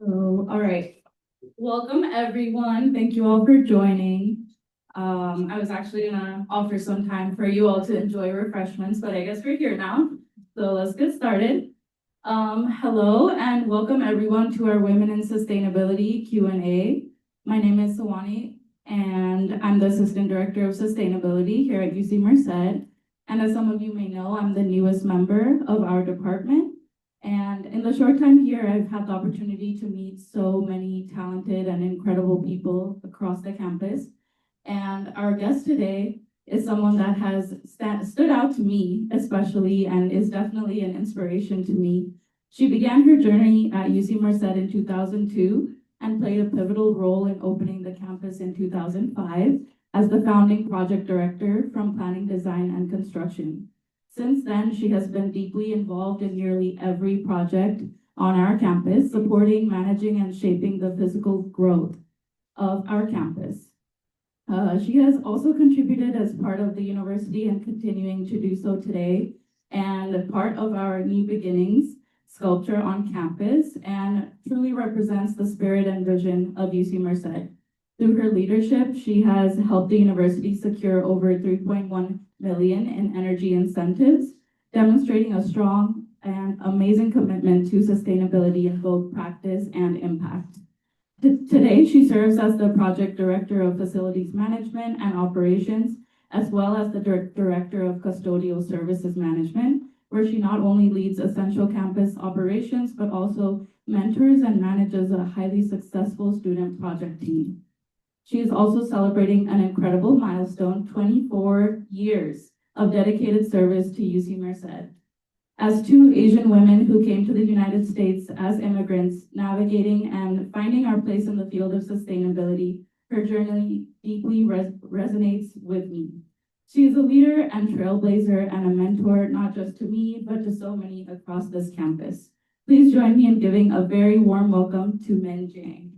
All right. Welcome, everyone. Thank you all for joining. I was actually gonna offer some time for you all to enjoy refreshments, but I guess we're here now. So let's get started. Hello and welcome everyone to our Women in Sustainability Q&A. My name is Sawani and I'm the Assistant Director of Sustainability here at UC Merced. And as some of you may know, I'm the newest member of our department. And in the short time here, I've had the opportunity to meet so many talented and incredible people across the campus. And our guest today is someone that has stood out to me, especially, and is definitely an inspiration to me. She began her journey at UC Merced in 2002 and played a pivotal role in opening the campus in 2005 as the founding project director from planning, design, and construction. Since then, she has been deeply involved in nearly every project on our campus, supporting, managing, and shaping the physical growth of our campus. She has also contributed as part of the university and continuing to do so today, and part of our New Beginnings sculpture on campus, and truly represents the spirit and vision of UC Merced. Through her leadership, she has helped the university secure over 3.1 million in energy incentives, demonstrating a strong and amazing commitment to sustainability in both practice and impact. Today, she serves as the Project Director of Facilities Management and Operations, as well as the Director of Custodial Services Management, where she not only leads essential campus operations, but also mentors and manages a highly successful student project team. She is also celebrating an incredible milestone, 24 years of dedicated service to UC Merced. As two Asian women who came to the United States as immigrants, navigating and finding our place in the field of sustainability, her journey deeply resonates with me. She is a leader and trailblazer and a mentor, not just to me, but to so many across this campus. Please join me in giving a very warm welcome to Min Jiang.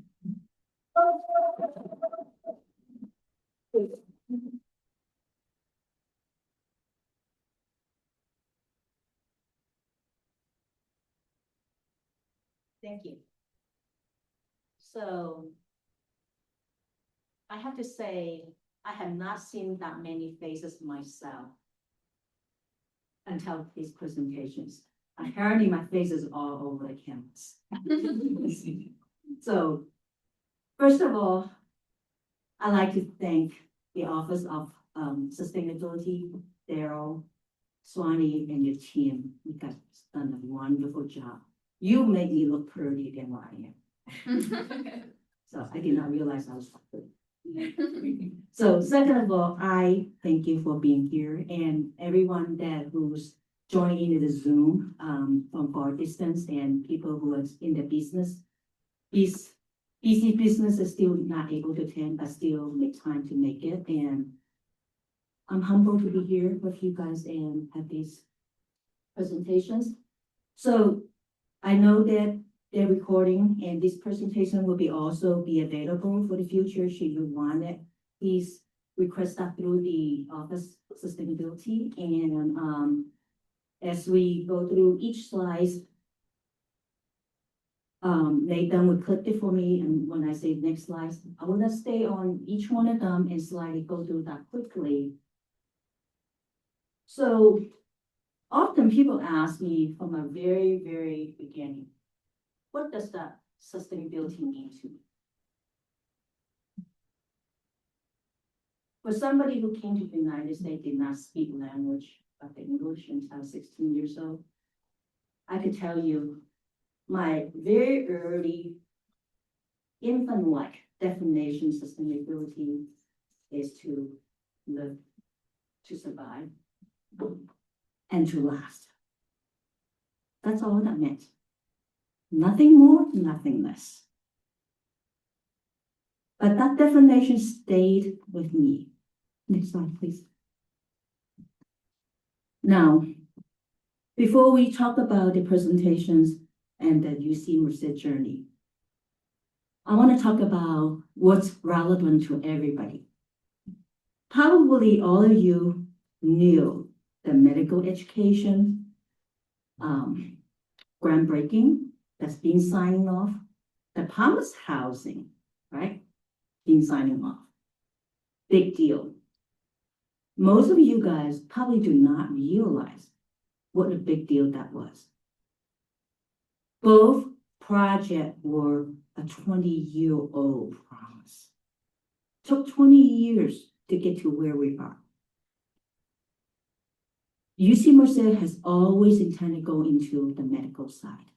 Thank you. So I have to say, I have not seen that many faces myself until these presentations. Apparently my face is all over the campus. So first of all, I'd like to thank the Office of Sustainability, Daryl, Swanee, and your team. You guys done a wonderful job. You made me look prettier than what I am. So I did not realize I was pretty. So second of all, I thank you for being here and everyone that who's joining the Zoom from far distance and people who are in the business. Busy business is still not able to attend, but still make time to make it. And I'm humbled to be here with you guys and have these presentations. So I know that they're recording and this presentation will be also be available for the future should you want it. Please request that through the Office of Sustainability. And as we go through each slide, Nathan would click it for me, and when I say next slide, I want to stay on each one of them and slightly go through that quickly. So often people ask me from a very, very beginning, what does that sustainability mean to me? For somebody who came to the United States, did not speak language but the English until 16 years old, I could tell you my very early infant-like definition of sustainability is to live, to survive, and to last. That's all that meant. Nothing more, nothing less. But that definition stayed with me. Next slide, please. Now, before we talk about the presentations and the UC Merced journey, I want to talk about what's relevant to everybody. Probably all of you knew the medical education groundbreaking that's being signed off the promised housing, right? Being signing off. Big deal. Most of you guys probably do not realize what a big deal that was. Both projects were a 20-year-old promise. Took 20 years to get to where we are. UC Merced has always intended to go into the medical side.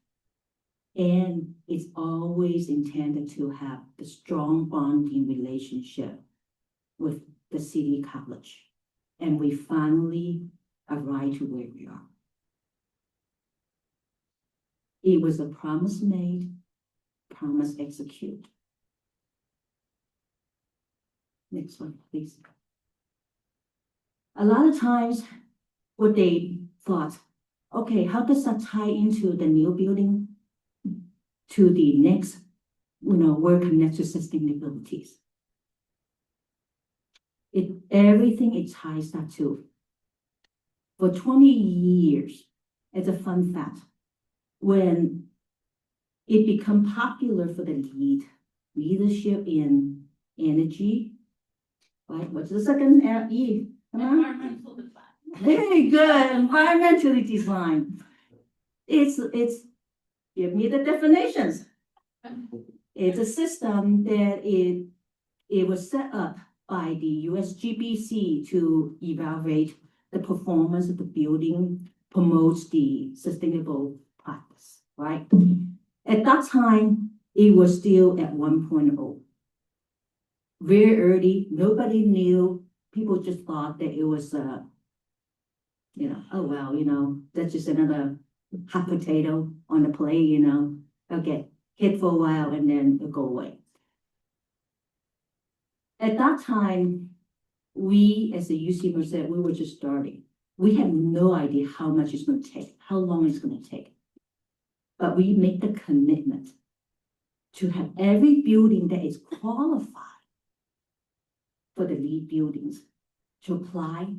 And it's always intended to have the strong bonding relationship with the city college. And we finally arrived to where we are. It was a promise made, promise executed. Next one, please. A lot of times, what they thought, okay, how does that tie into the new building to the next, where connects to sustainability? Everything it ties that to. For 20 years, as a fun fact, when it became popular for the leadership in energy, right? What's the second E? Come on. Environmental design. Very good, environmentally design. It's give me the definitions. It's a system that it was set up by the USGBC to evaluate the performance of the building, promotes the sustainable practice, right? At that time, it was still at 1.0. Very early, nobody knew. People just thought that it was, oh, well, that's just another hot potato on the plate, They'll get hit for a while and then it'll go away. At that time, we as a UC Merced, we were just starting. We had no idea how much it's going to take, how long it's going to take. But we make the commitment to have every building that is qualified for the LEED buildings to apply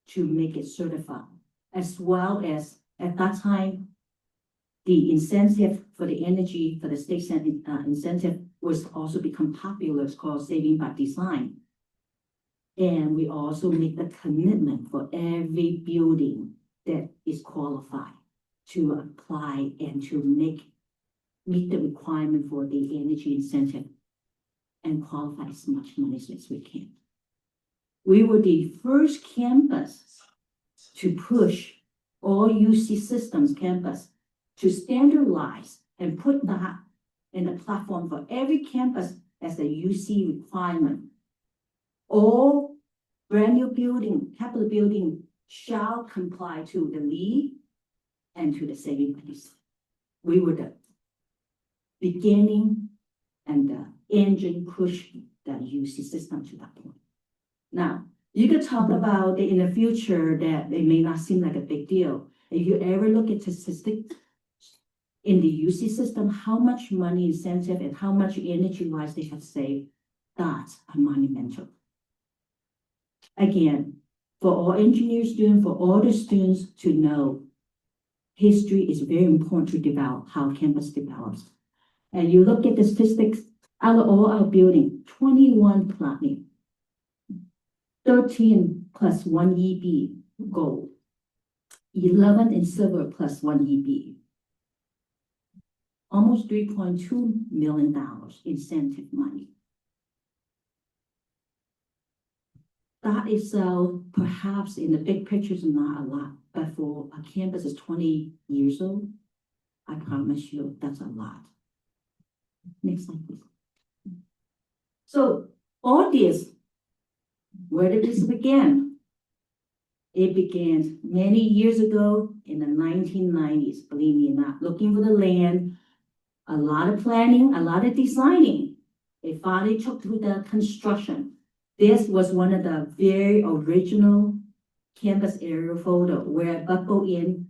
to make it certified, as well as at that time, the incentive for the energy for the state incentive was also become popular. It's called Saving by Design. And we also make the commitment for every building that is qualified to apply and to meet the requirement for the energy incentive and qualify as much money as we can. We were the first campus to push all UC systems campus to standardize and put that in the platform for every campus as a UC requirement. All brand new building, capital building shall comply to the LEED and to the saving place. We were the beginning and the engine pushing that UC system to that point. Now, you could talk about in the future that it may not seem like a big deal. If you ever look at statistics in the UC system, how much money incentive and how much energy-wise they have saved, that's a monumental. Again, for all engineer students, for all the students to know, history is very important to develop how campus develops. And you look at the statistics, out of all our building, 21 platinum, 13 plus 1 EB gold, 11 in silver plus 1 EB. Almost $3.2 million incentive money. That itself, perhaps in the big picture, is not a lot, but for a campus that's 20 years old, I promise you that's a lot. Next slide, please. So all this, where did this begin? It began many years ago in the 1990s, believe me or not, looking for the land, a lot of planning, a lot of designing. They finally took to the construction. This was one of the very original campus aerial photo where I buckled in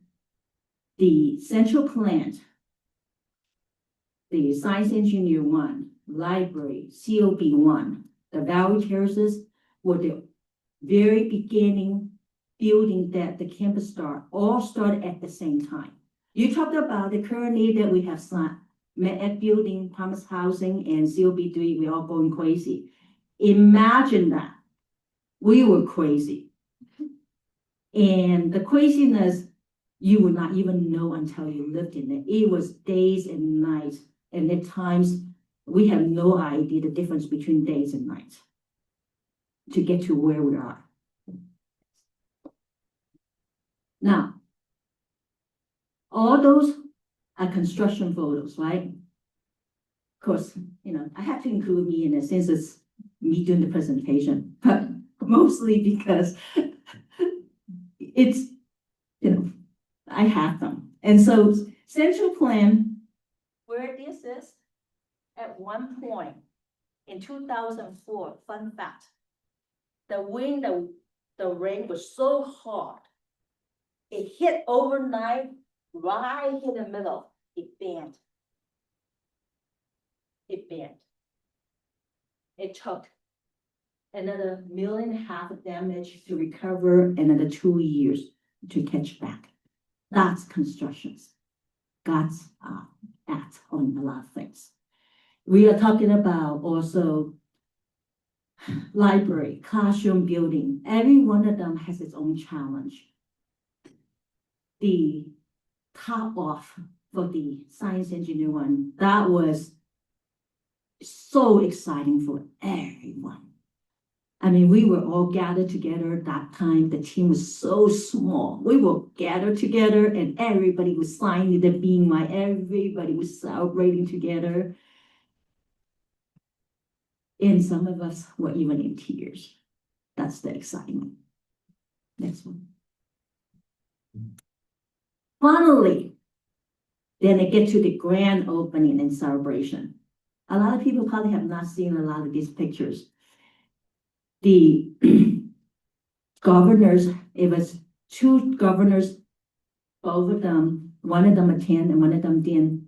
the central plant, the science engineer 1, library, COB 1, the Valley Terraces were the very beginning building that the campus all started at the same time. You talked about the currently that we have Med building, Promise Housing, and COB3, we're all going crazy. Imagine that. We were crazy. And the craziness, you would not even know until you lived in it. It was days and nights. And at times, we have no idea the difference between days and nights to get to where we are. Now, all those are construction photos, right? Of course, I have to include me in it since it's me doing the presentation, but mostly because it's, I have them. And so central plan, where this is, at one point in 2004, fun fact, the wind, the rain was so hard, it hit overnight, right in the middle, it bent. It bent. It took another 1.5 million of damage to recover, another 2 years to catch back. That's constructions. God's act on a lot of things. We are talking about also library, classroom building. Every one of them has its own challenge. The top off for the science engineer one, that was so exciting for everyone. I mean, we were all gathered together that time. The team was so small. We were gathered together and everybody was signing the beam. Everybody was celebrating together. And some of us were even in tears. That's the excitement. Next one. Finally, then I get to the grand opening and celebration. A lot of people probably have not seen a lot of these pictures. The governors, it was 2 governors, both of them, one of them attended and one of them didn't,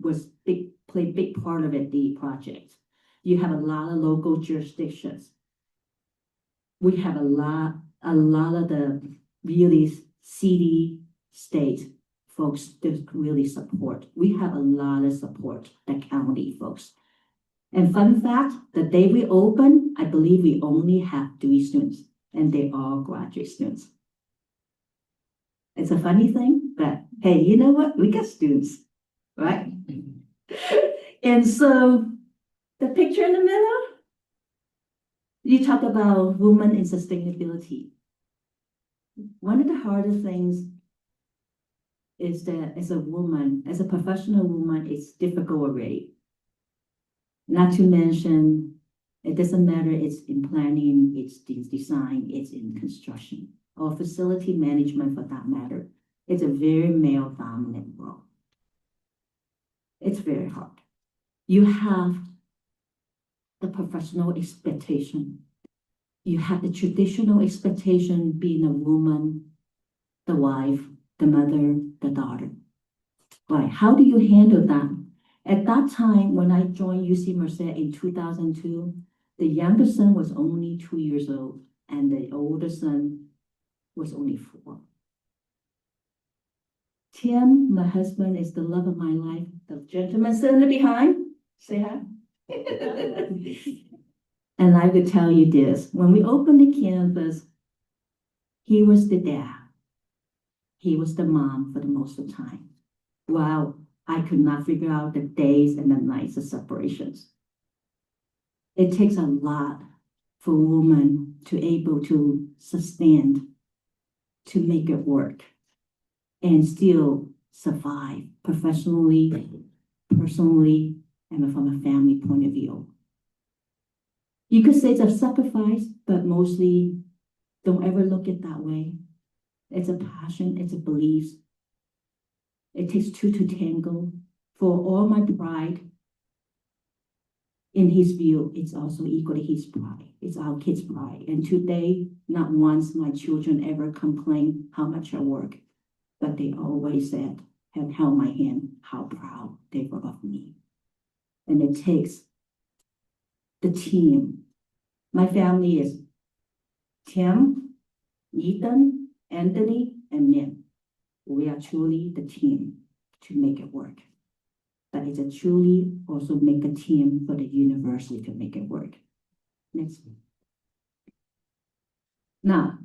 played big part of it, the project. You have a lot of local jurisdictions. We have a lot of the really city, state folks that really support. We have a lot of support, the county folks. And fun fact, the day we open, I believe we only have 3 students, and they all graduate students. It's a funny thing, but hey, you know what? We got students, right? And so the picture in the middle, you talk about women in sustainability. One of the hardest things is that as a woman, as a professional woman, it's difficult already. Not to mention, it doesn't matter, it's in planning, it's in design, it's in construction, or facility management for that matter. It's a very male-dominant role. It's very hard. You have the professional expectation. You have the traditional expectation being a woman, the wife, the mother, the daughter. Right, how do you handle that? At that time, when I joined UC Merced in 2002, the younger son was only 2 years old, and the older son was only 4. Tim, my husband, is the love of my life. The gentleman sitting behind, say hi. And I would tell you this, when we opened the campus, he was the dad. He was the mom for the most of the time. Wow. I could not figure out the days and the nights of separations. It takes a lot for a woman to able to sustain, to make it work, and still survive professionally, personally, and from a family point of view. You could say it's a sacrifice, but mostly don't ever look at it that way. It's a passion, it's a belief. It takes 2 to tango. For all my pride, in his view, it's also equally his pride. It's our kids' pride. And today, not once my children ever complain how much I work, but they always said, have held my hand, how proud they were of me. And it takes the team. My family is Tim, Ethan, Anthony, and Min. We are truly the team to make it work. but it's a truly also make a team for the university to make it work. Next. Now,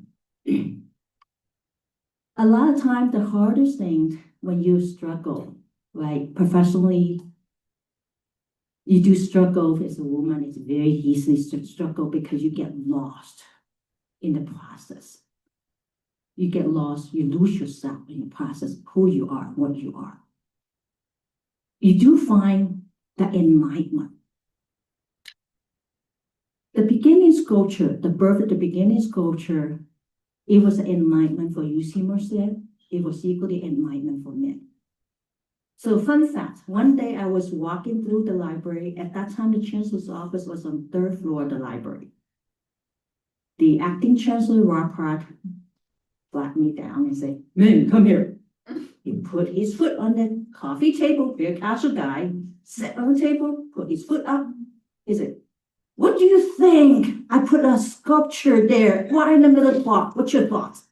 a lot of times the hardest thing when you struggle, right, professionally, you do struggle as a woman, it's very easy to struggle because you get lost in the process. You get lost, you lose yourself in the process, who you are, what you are. You do find the enlightenment. The beginning sculpture, the birth of the beginning sculpture, it was enlightenment for UC Merced. It was equally enlightenment for men. So fun fact, one day I was walking through the library. At that time, the chancellor's office was on the 3rd floor of the library. The acting chancellor, Rappart, flagged me down and said, "Min, come here." He put his foot on the coffee table, very casual guy, sat on the table, put his foot up. He said, "What do you think? I put a sculpture there, right in the middle of the park. What's your thoughts?"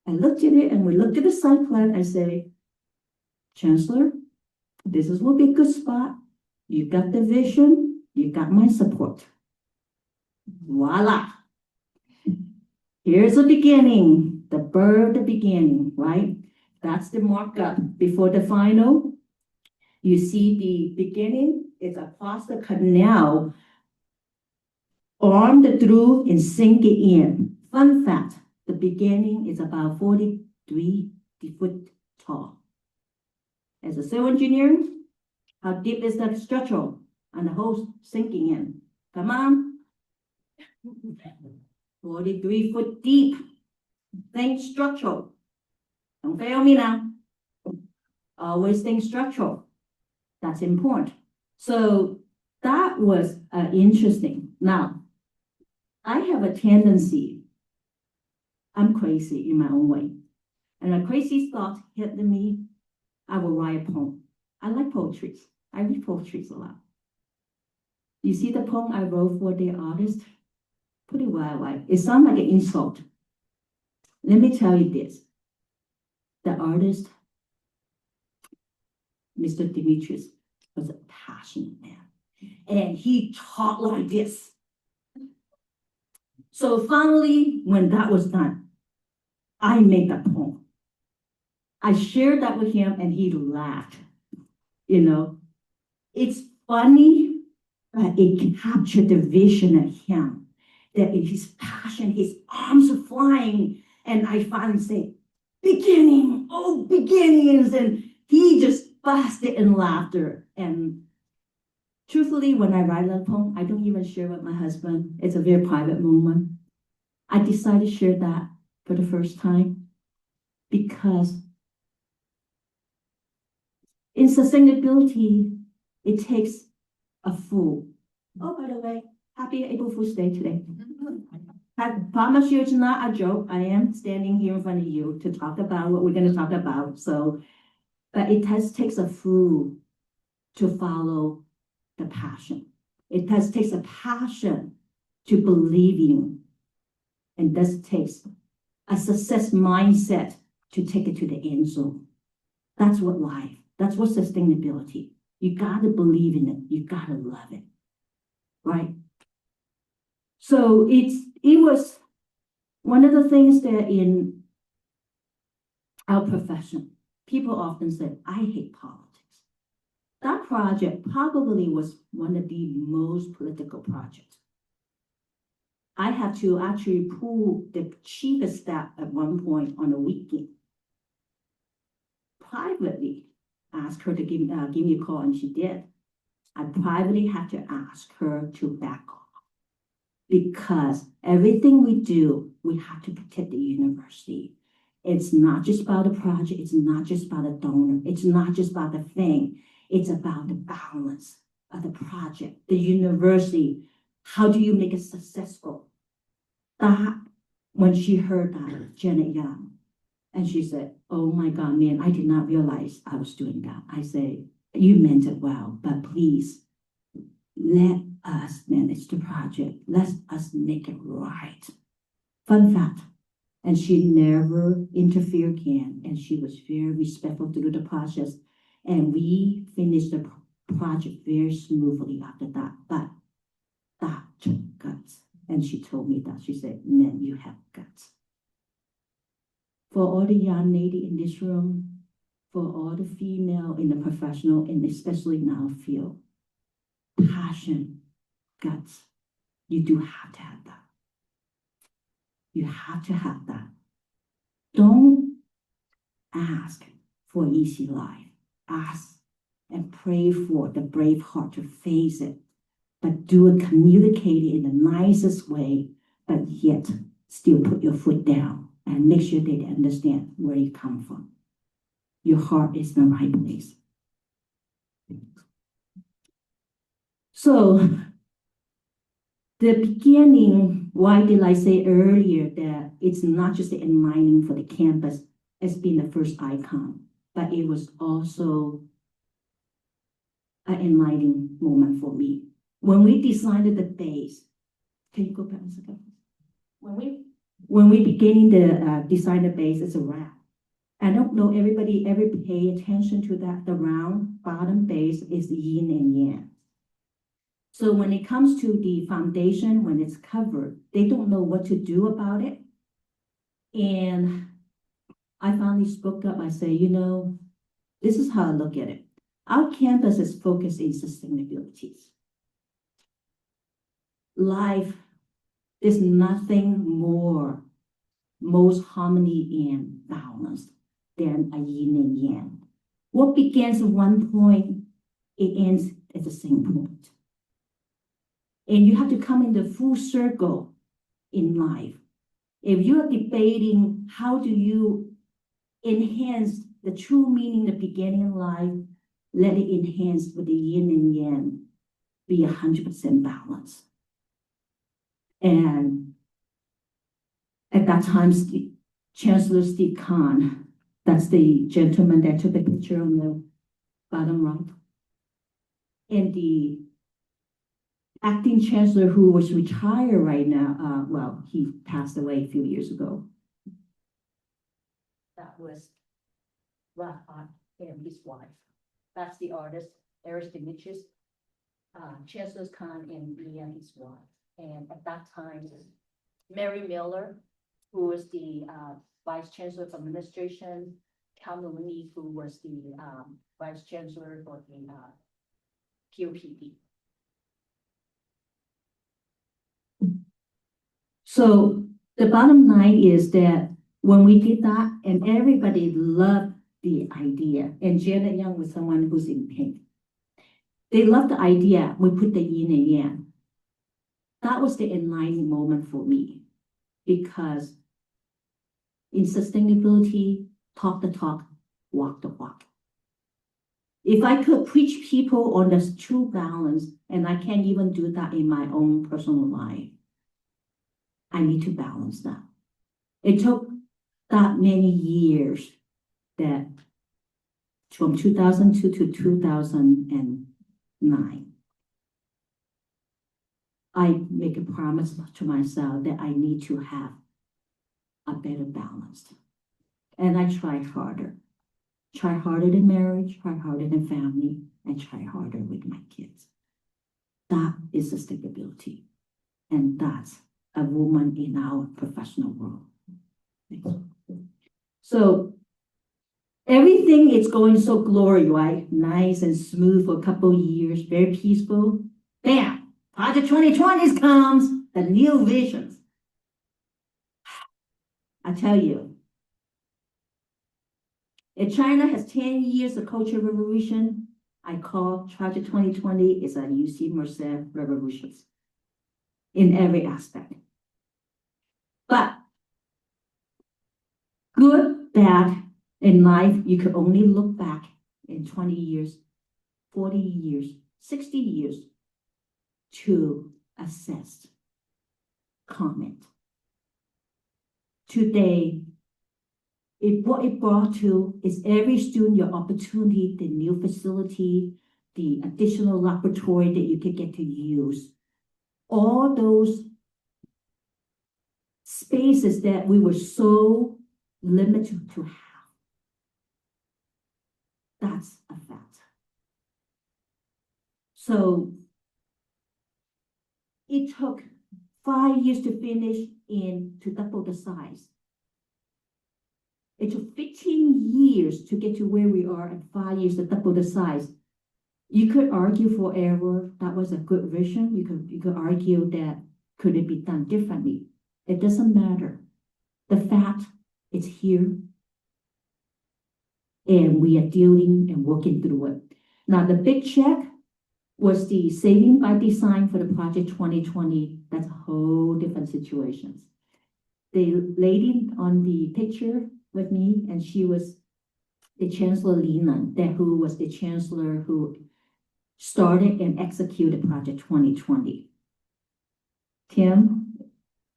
I looked at it and we looked at the site plan. I say, "Chancellor, this will be a good spot. You got the vision, you got my support." Voila. Here's the beginning, the bird, the beginning, right? That's the markup before the final. You see the beginning, it's across the canal, armed through and sink it in. Fun fact, the beginning is about 43 foot tall. As a civil engineer, how deep is that structural and the hose sinking in? Come on. 43 foot deep. Think structural. Don't fail me now. Always think structural. That's important. So that was interesting. Now, I have a tendency, I'm crazy in my own way. And a crazy thought hit me, I will write a poem. I like poetry. I read poetry a lot. You see the poem I wrote for the artist? Pretty wild. It sounds like an insult. Let me tell you this. The artist, Mr. Demetrius, was a passionate man. And he talked like this. So finally, when that was done, I made that poem. I shared that with him and he laughed. You know, it's funny, but it captured the vision of him. That in his passion, his arms are flying. And I finally say, "Beginning, oh, beginnings." And he just busted in laughter. And truthfully, when I write that poem, I don't even share with my husband. It's a very private moment. I decided to share that for the first time because in sustainability, it takes a fool. Oh, by the way, happy April Fool's Day today. I promise you it's not a joke. I am standing here in front of you to talk about what we're going to talk about. So, but it takes a fool to follow the passion. It takes a passion to believing. And this takes a success mindset to take it to the end zone. That's what life, that's what sustainability. You got to believe in it. You got to love it, right? So it was one of the things that in our profession, people often say, "I hate politics." That project probably was one of the most political projects. I had to actually pull the chief of staff at one point on a weekend. Privately ask her to give me a call, and she did. I privately had to ask her to back off because everything we do, we have to protect the university. It's not just about the project. It's not just about the donor. It's not just about the thing. It's about the balance of the project, the university. How do you make it successful? That when she heard that, Janet Young, and she said, "Oh my God, man, I did not realize I was doing that." I say, "You meant it well, but please let us manage the project. Let us make it right." Fun fact, and she never interfered again, and she was very respectful through the process. And we finished the project very smoothly after that, but that took guts. And she told me that, she said, "Man, you have guts." For all the young lady in this room, for all the female in the professional, and especially in our field, passion, guts, you do have to have that. You have to have that. Don't ask for an easy life. Ask and pray for the brave heart to face it, but do it, communicate it in the nicest way, but yet still put your foot down and make sure they understand where you come from. Your heart is in the right place. So, the beginning, why did I say earlier that it's not just the enlightening for the campus as being the first icon, but it was also an enlightening moment for me. When we designed the base, can you go back a second? When we beginning the design the base, it's a wrap. I don't know everybody ever pay attention to that. The round bottom base is yin and yang. So when it comes to the foundation, when it's covered, they don't know what to do about it. And I finally spoke up. I say, this is how I look at it. Our campus is focused in sustainability. Life is nothing more, most harmony and balance than a yin and yang. What begins at one point, it ends at the same point. And you have to come in the full circle in life. If you're debating how do you enhance the true meaning of beginning in life, let it enhance with the yin and yang, be 100% balanced. And at that time, Chancellor Steve Kahn, that's the gentleman that took the picture on the bottom right, and the acting chancellor who was retired right now, well, he passed away a few years ago. That was Rafa and his wife. That's the artist, Eris Demetrius, Chancellor Kahn and his wife. And at that time, Mary Miller, who was the Vice Chancellor of Administration, Cal Maloney, who was the Vice Chancellor for the QPD. So the bottom line is that when we did that, and everybody loved the idea, and Janet Young was someone who's in pink. They loved the idea. We put the yin and yang. That was the enlightening moment for me, because in sustainability, talk the talk, walk the walk. If I could preach people on this true balance, and I can't even do that in my own personal life, I need to balance that. It took that many years, that from 2002 to 2009, I make a promise to myself that I need to have a better balance. And I try harder. Try harder in marriage, try harder in family, and try harder with my kids. That is sustainability. And that's a woman in our professional world. So everything is going so glory, right? Nice and smooth for a couple of years, very peaceful. Bam! Project 2020 comes, the new visions. I tell you, if China has 10 years of cultural revolution, I call Project 2020 is a UC Merced revolutions in every aspect. But good, bad, in life, you could only look back in 20 years, 40 years, 60 years to assess, comment. Today, what it brought to is every student your opportunity, the new facility, the additional laboratory that you could get to use. All those spaces that we were so limited to have. That's a fact. So it took 5 years to finish and to double the size. It took 15 years to get to where we are, and 5 years to double the size. You could argue forever that was a good vision. You could argue that could it be done differently. It doesn't matter. The fact it's here, and we are dealing and working through it. Now, the big check was the saving by design for the project 2020. That's a whole different situation. The lady on the picture with me, and she was the Chancellor Linan, who was the chancellor who started and executed project 2020. Tim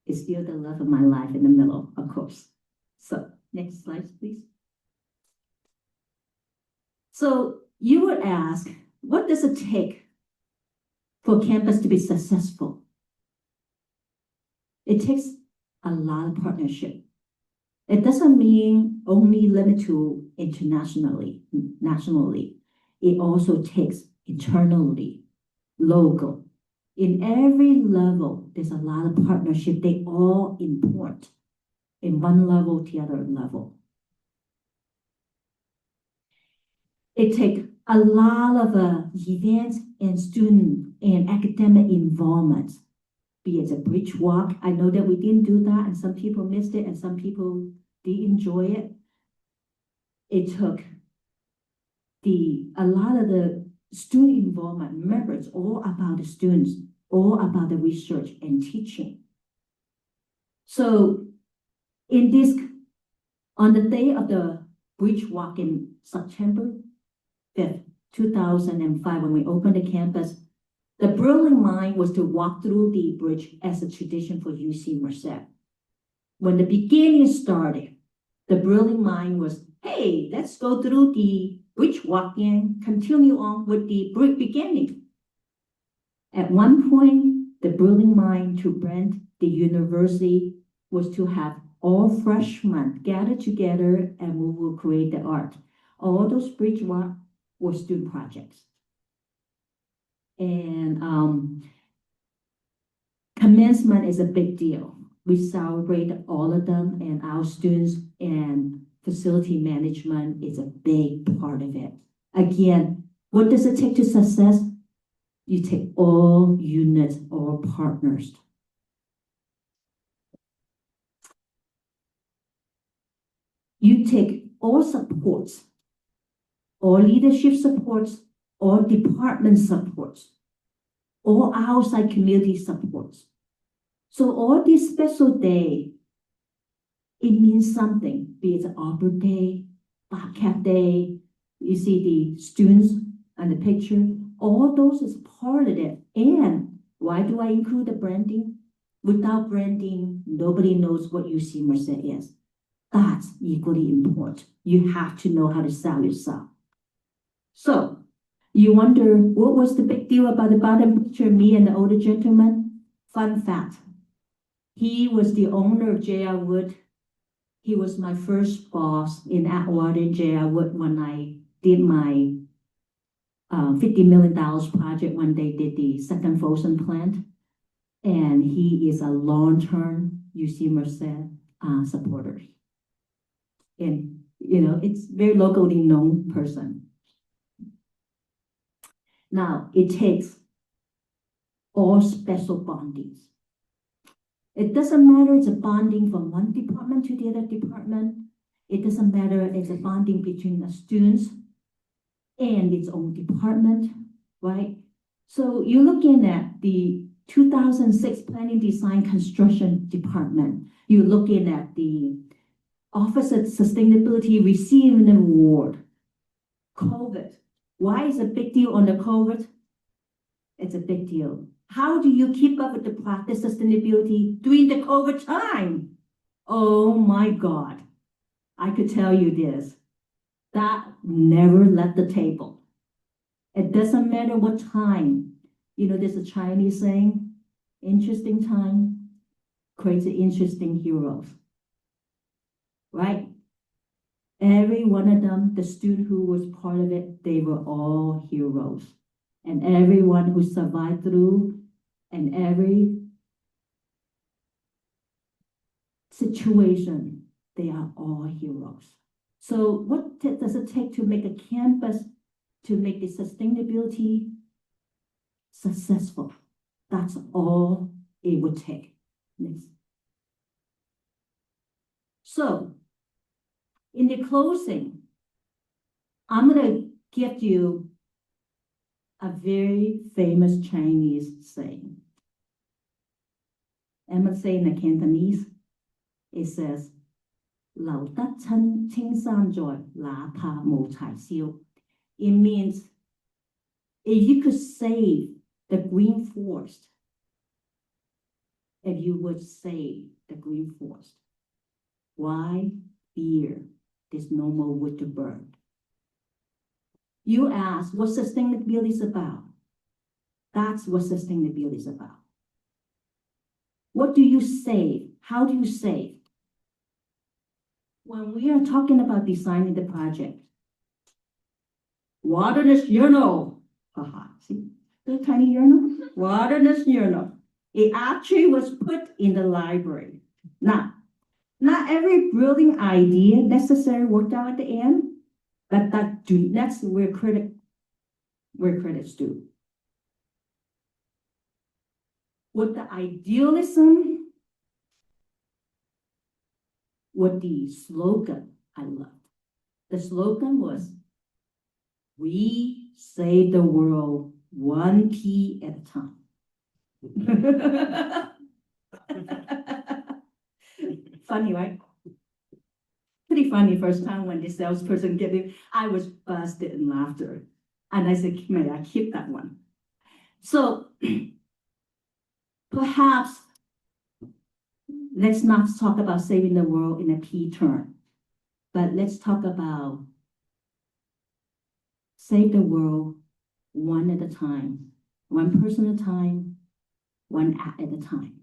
is still the love of my life in the middle, of course. So next slide, please. So you would ask, what does it take for campus to be successful? It takes a lot of partnership. It doesn't mean only limit to nationally. It also takes internally, local. In every level, there's a lot of partnership. They all import in one level to the other level. It takes a lot of events and student and academic involvement, be it a bridge walk. I know that we didn't do that, and some people missed it, and some people did enjoy it. It took a lot of the student involvement. Remember, it's all about the students, all about the research and teaching. So on the day of the bridge walk in September 5th, 2005, when we opened the campus, the brilliant mind was to walk through the bridge as a tradition for UC Merced. When the beginning started, the brilliant mind was, hey, let's go through the bridge walk and continue on with the bridge beginning. At one point, the brilliant mind to brand the university was to have all freshmen gather together and we will create the art. All those bridge walk were student projects. And commencement is a big deal. We celebrate all of them, and our students and facility management is a big part of it. Again, what does it take to success? You take all units, all partners. You take all supports, all leadership supports, all department supports, all outside community supports. So all these special day, it means something, be it Arbor Day, Bobcat Day, you see the students on the picture, all those is part of it. And why do I include the branding? Without branding, nobody knows what UC Merced is. That's equally important. You have to know how to sell yourself. So you wonder, what was the big deal about the bottom picture, me and the older gentleman? Fun fact, he was the owner of J.R. Wood. He was my first boss in Atwater, J.R. Wood, when I did my $50 million project when they did the second frozen plant. And he is a long-term UC Merced supporter. And, it's very locally known person. Now, it takes all special bondings. It doesn't matter it's a bonding from one department to the other department. It doesn't matter it's a bonding between the students and its own department, right? So you're looking at the 2006 Planning Design Construction Department. You're looking at the Office of Sustainability receiving an award. COVID. Why is it a big deal on the COVID? It's a big deal. How do you keep up with the practice sustainability during the COVID time? Oh my God. I could tell you this. That never left the table. It doesn't matter what time. There's a Chinese saying, interesting time creates interesting heroes. Right? Every one of them, the student who was part of it, they were all heroes. and everyone who survived through and every situation, they are all heroes. So what does it take to make a campus, to make the sustainability successful? That's all it would take. Next. So in the closing, I'm gonna give you a very famous Chinese saying. I'm gonna say in the Cantonese, it says, 留得青山在，哪怕無柴燒. It means if you could save the green forest, if you would save the green forest, why fear there's no more wood to burn? You ask what sustainability is about. That's what sustainability is about. What do you save? How do you save? When we are talking about designing the project, waterless urinal, haha, see the tiny urinal? Waterless urinal. It actually was put in the library. Now, not every brilliant idea necessarily worked out at the end, but that's where credit's due. With the idealism, with the slogan I loved. The slogan was, we save the world one pea at a time. Funny, right? Pretty funny first time when the salesperson get it, I was busted in laughter. And I said, may I keep that one? So perhaps let's not talk about saving the world in a P term, but let's talk about save the world one at a time, one person at a time, one act at a time.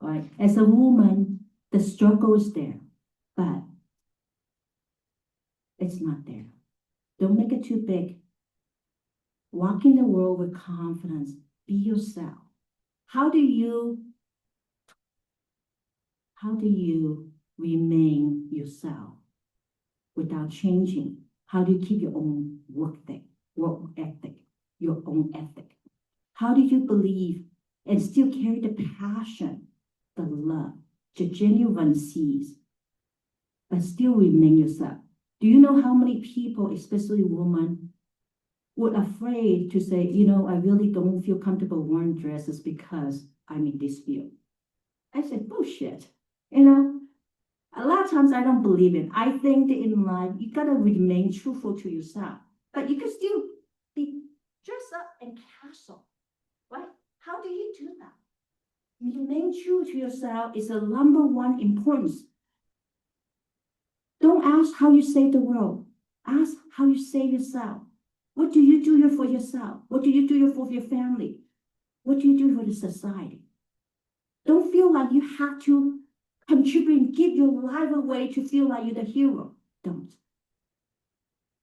Right? As a woman, the struggle is there, but it's not there. Don't make it too big. Walk in the world with confidence. Be yourself. How do you remain yourself without changing? How do you keep your own work ethic, your own ethic? How do you believe and still carry the passion, the love, the genuine sees, but still remain yourself? Do you know how many people, especially women, were afraid to say, you know, I really don't feel comfortable wearing dresses because I'm in this field? I said, bullshit. You know, a lot of times I don't believe it. I think that in life, you gotta remain truthful to yourself, but you can still be dressed up and casual, right? How do you do that? Remain true to yourself is the number one importance. Don't ask how you save the world. Ask how you save yourself. What do you do for yourself? What do you do for your family? What do you do for the society? Don't feel like you have to contribute and give your life away to feel like you're the hero. Don't.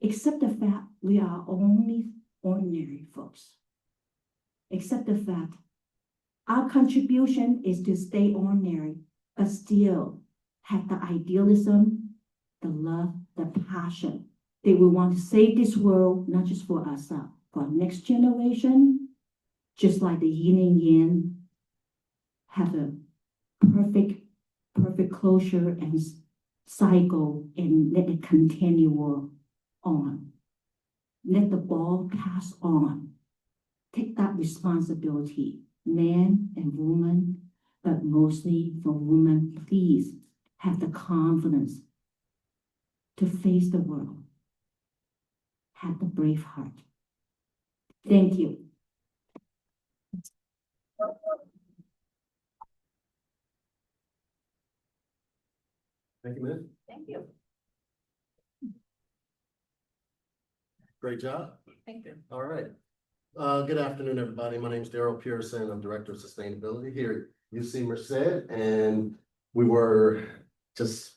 Accept the fact we are only ordinary folks. Accept the fact our contribution is to stay ordinary, but still have the idealism, the love, the passion that we want to save this world, not just for ourselves, for our next generation, just like the yin and yang have a perfect closure and cycle, and let it continue on. Let the ball pass on. Take that responsibility, man and woman, but mostly for women, please have the confidence to face the world. Have the brave heart. Thank you. Thank you, Min. Thank you. Great job. Thank you. All right. Good afternoon, everybody. My name is Daryl Pearson. I'm Director of Sustainability here at UC Merced, and we were just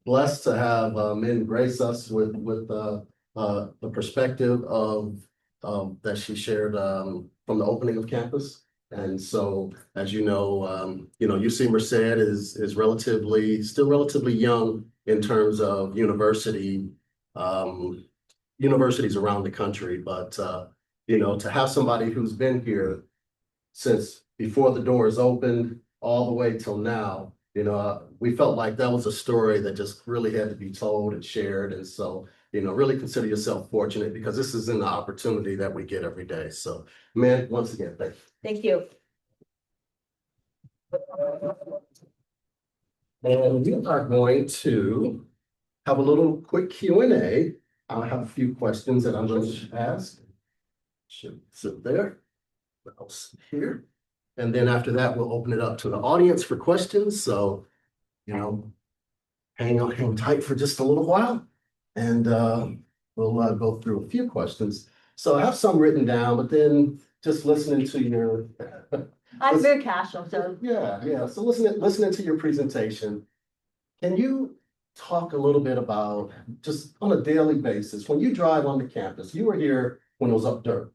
blessed to have Min grace us with the perspective of that she shared from the opening of campus. And so, as you know, UC Merced is still relatively young in terms of universities around the country. But to have somebody who's been here since before the doors opened all the way till now, we felt like that was a story that just really had to be told and shared. And so, really consider yourself fortunate because this is an opportunity that we get every day. So, man, once again, thank you. Thank you. And we are going to have a little quick Q&A. I have a few questions that I'm going to ask. Should sit there. I'll sit here. And then after that, we'll open it up to the audience for questions. So, hang tight for just a little while. And we'll go through a few questions. So I have some written down, but then just listening to your I'm very casual, so. yeah. So listening to your presentation, can you talk a little bit about just on a daily basis, when you drive on the campus, you were here when it was up dirt.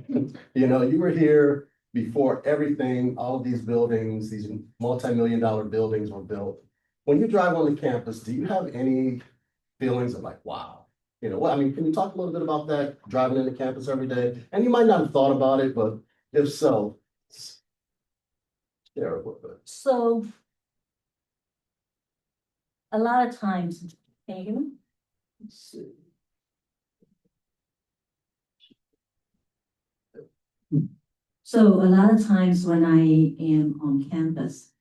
You were here before everything, all of these buildings, these multi-million-dollar buildings were built. When you drive on the campus, do you have any feelings of like, wow? Can you talk a little bit about that, driving into campus every day? And you might not have thought about it, but if so, share a little bit. So a lot of times, can you hear me? Let's see. So a lot of times when I am on campus,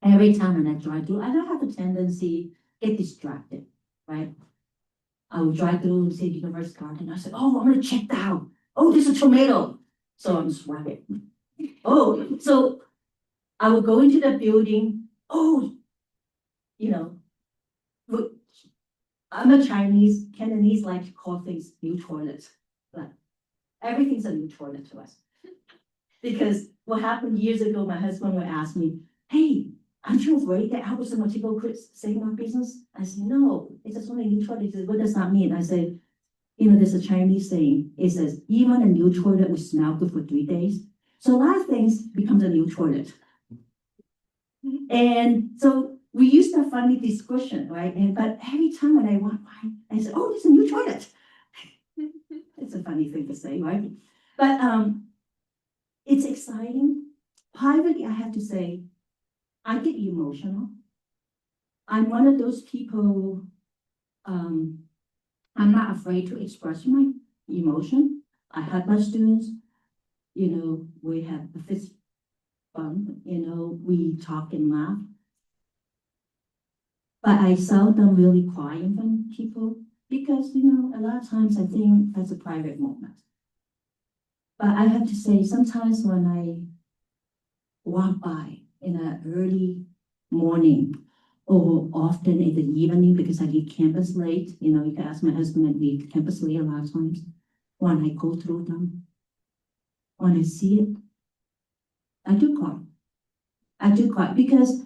every time when I drive through, I don't have a tendency to get distracted, right? I will drive through, say, University Garden. I said, oh, I'm gonna check that out. Oh, there's a tomato. So I'm just right. Oh, so I will go into the building. Oh, look, I'm a Chinese, Cantonese like to call things new toilets. But everything's a new toilet to us. Because what happened years ago, my husband would ask me, hey, aren't you afraid that I was going to quit saving our business? I said, no, it's just only a new toilet. He said, what does that mean? I said, there's a Chinese saying. It says, even a new toilet will smell good for 3 days. So a lot of things becomes a new toilet. And so we used to have funny discussion, right? But every time when I walk by, I said, oh, there's a new toilet. It's a funny thing to say, right? But it's exciting. Privately, I have to say, I get emotional. I'm one of those people, I'm not afraid to express my emotion. I have my students, we have a fist bump, we talk and laugh. But I seldom really cry in front of people because, a lot of times I think that's a private moment. But I have to say, sometimes when I walk by in an early morning or often in the evening because I leave campus late, you can ask my husband, I leave campus late a lot of times. When I go through them, when I see it, I do cry. I do cry because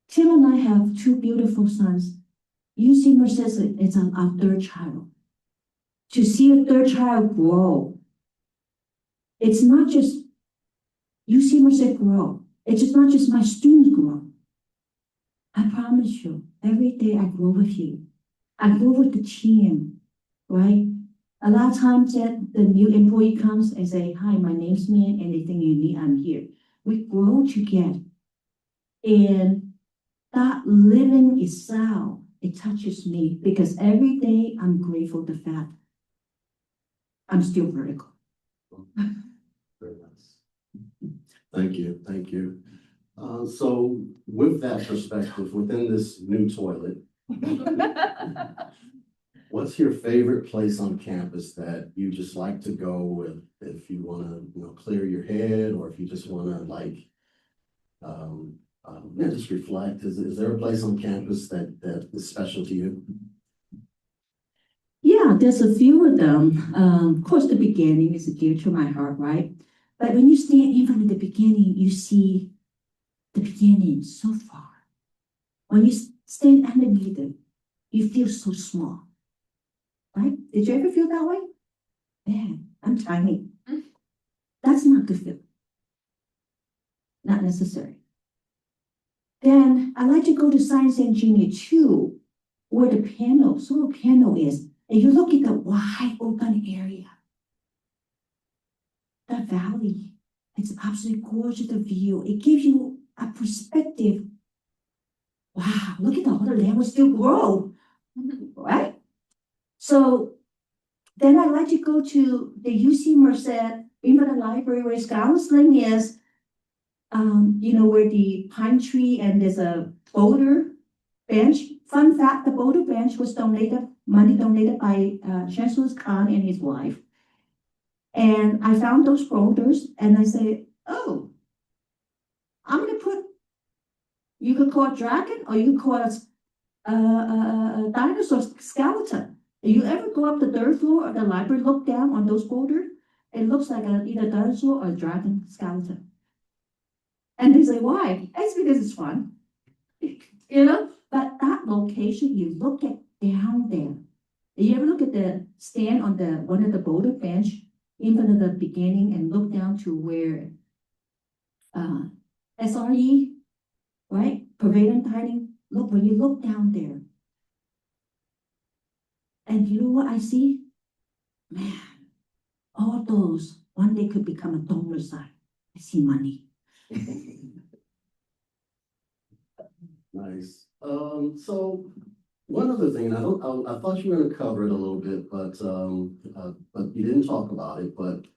Tim and I have 2 beautiful sons. UC Merced is our 3rd child. To see a 3rd child grow, it's not just UC Merced grow. It's just not just my students grow. I promise you, every day I grow with you. I grow with the team, right? A lot of times that the new employee comes and say, hi, my name's Min, anything you need, I'm here. We grow together. And that living itself, it touches me because every day I'm grateful the fact I'm still vertical. Very nice. Thank you. So with that perspective, within this new toilet, what's your favorite place on campus that you just like to go if you want to, clear your head, or if you just want to just reflect? Is there a place on campus that is special to you? Yeah, there's a few of them. Of course, the beginning is dear to my heart, right? But when you stand in front of the beginning, you see the beginning so far. When you stand underneath it, you feel so small, right? Did you ever feel that way? man, I'm tiny. That's not good feeling. Not necessary. Then I like to go to science engineer too, where the panel, solar panel is, and you look at the wide open area. That valley, it's absolutely gorgeous, the view. It gives you a perspective. Wow, look at the other land will still grow, right? So then I like to go to the UC Merced, in the library where Scholar's Lane is, where the pine tree and there's a boulder bench. Fun fact, the boulder bench was money donated by Chancellor Khan and his wife. And I found those boulders and I say, oh, I'm gonna put, you could call it dragon or you could call it a dinosaur skeleton. You ever go up the third floor of the library, look down on those boulders? It looks like either dinosaur or dragon skeleton. And they say, why? It's because it's fun. But that location, you look at down there. You ever look at the stand on one of the boulder bench, even at the beginning, and look down to where SRE, right? Prevalent tiding. Look, when you look down there, and you know what I see? Man, all those one day could become a donor sign. I see money. Nice. So one other thing, I thought you were gonna cover it a little bit, but you didn't talk about it, but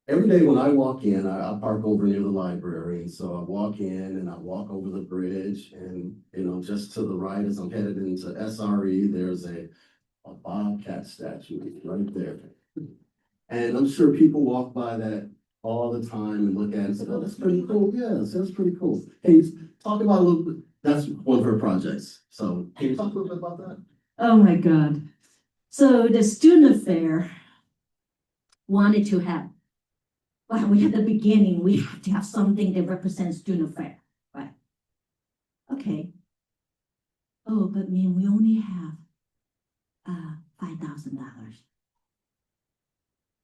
every day when I walk in, I park over near the library, and so I walk in and I walk over the bridge, and just to the right as I'm headed into SRE, there's a bobcat statue right there. And I'm sure people walk by that all the time and look at it and say, oh, that's pretty cool. Yes, that's pretty cool. Hey, talk about a little bit, that's one of her projects. So can you talk a little bit about that? Oh my God. So the student affair wanted to have, well, we had the beginning, we have to have something that represents student affair, right? Okay. Oh, but man, we only have $5,000.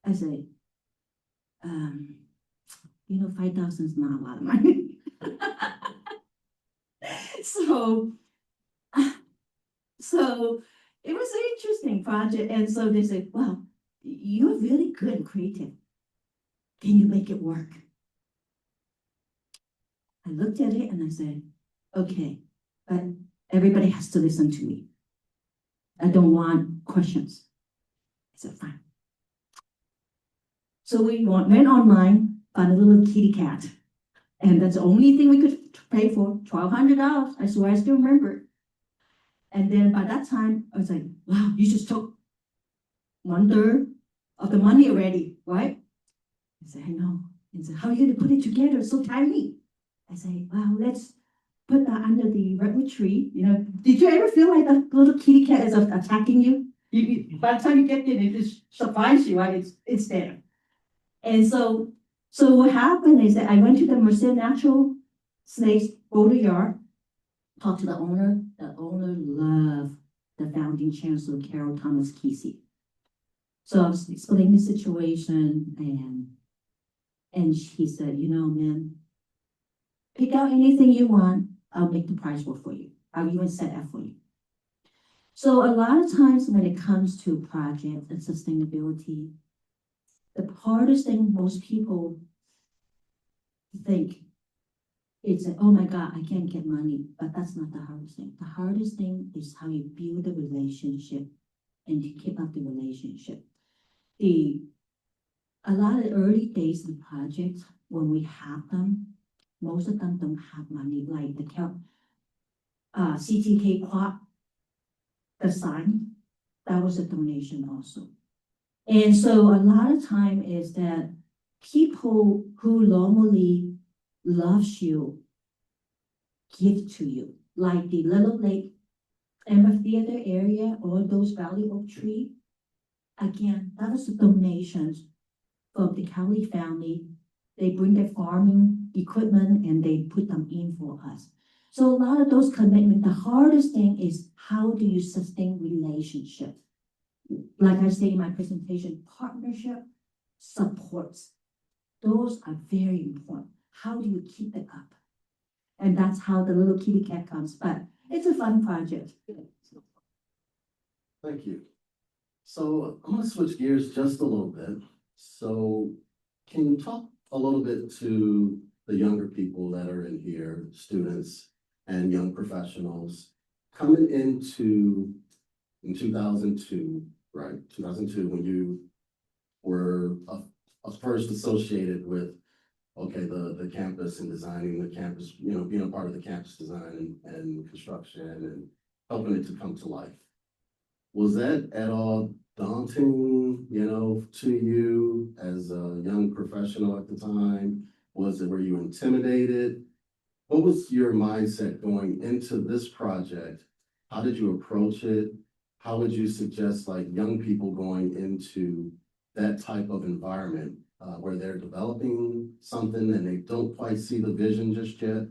I say, 5,000 is not a lot of money. So it was an interesting project. And so they said, well, you're really good and creative. Can you make it work? I looked at it and I said, okay, but everybody has to listen to me. I don't want questions. I said, fine. So we went online, found a little kitty cat. And that's the only thing we could pay for, $1,200. I swear I still remember. And then by that time, I was like, wow, you just took 1/3 of the money already, right? I said, I know. And said, how are you gonna put it together? It's so tiny. I say, well, let's put that under the redwood tree. Did you ever feel like that little kitty cat is attacking you? By the time you get there, it just surprised you, right? It's there. And so what happened is that I went to the Merced Natural Snakes Boulder Yard, talked to the owner. The owner loved the founding chancellor, Carol Thomas Kesey. So I was explaining the situation, and she said, man, pick out anything you want. I'll make the price work for you. I'll even set that for you. So a lot of times when it comes to projects and sustainability, the hardest thing most people think is, oh my God, I can't get money, but that's not the hardest thing. The hardest thing is how you build the relationship and to keep up the relationship. A lot of the early days of projects, when we have them, most of them don't have money, like the CTK Quad, the sign, that was a donation also. And so a lot of time is that people who normally loves you give to you, like the Little Lake Amphitheater area or those Valley Oak Tree. Again, that was the donations from the Kelly family. They bring their farming equipment and they put them in for us. So a lot of those commitments, the hardest thing is how do you sustain relationships? like I say in my presentation, partnership, supports. Those are very important. How do you keep it up? And that's how the little kitty cat comes, but it's a fun project. Thank you. So I'm gonna switch gears just a little bit. So can you talk a little bit to the younger people that are in here, students and young professionals coming into in 2002, right? 2002, when you were first associated with, okay, the campus and designing the campus, being a part of the campus design and construction and helping it to come to life. Was that at all daunting, to you as a young professional at the time? Were you intimidated? What was your mindset going into this project? How did you approach it? How would you suggest like young people going into that type of environment where they're developing something and they don't quite see the vision just yet?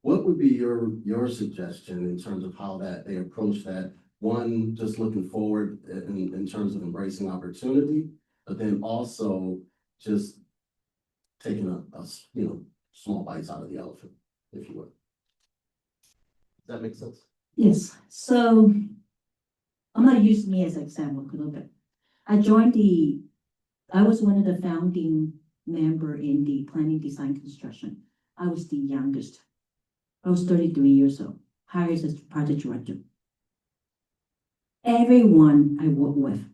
What would be your suggestion in terms of how they approach that? One, just looking forward in terms of embracing opportunity, but then also just taking a small bites out of the elephant, if you would. Does that make sense? Yes, so I'm gonna use me as an example a little bit. I was one of the founding member in the planning, design, construction. I was the youngest. I was 33 years old, hired as project director. Everyone I worked with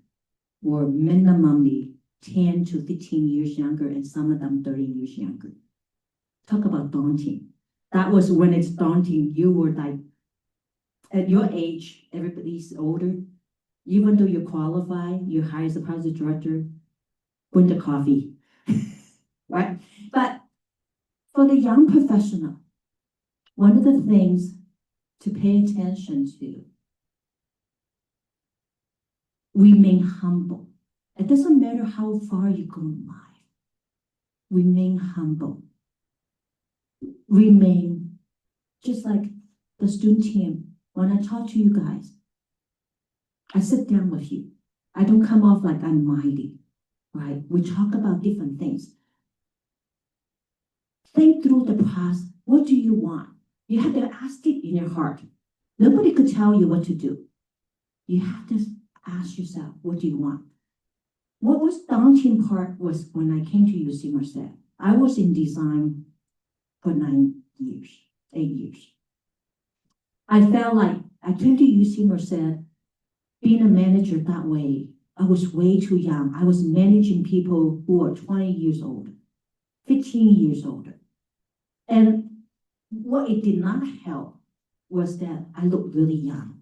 were minimally 10 to 15 years younger, and some of them 30 years younger. Talk about daunting. That was when it's daunting. You were like, at your age, everybody's older. Even though you qualify, you hire as a project director, win the coffee, right? But for the young professional, one of the things to pay attention to, remain humble. It doesn't matter how far you go in life. Remain humble. Remain just like the student team. When I talk to you guys, I sit down with you. I don't come off like I'm mighty, right? We talk about different things. Think through the process. What do you want? You have to ask it in your heart. Nobody could tell you what to do. You have to ask yourself, what do you want? What was daunting part was when I came to UC Merced. I was in design for 8 years. I felt like I came to UC Merced, being a manager that way, I was way too young. I was managing people who are 20 years old, 15 years older. And what it did not help was that I looked really young.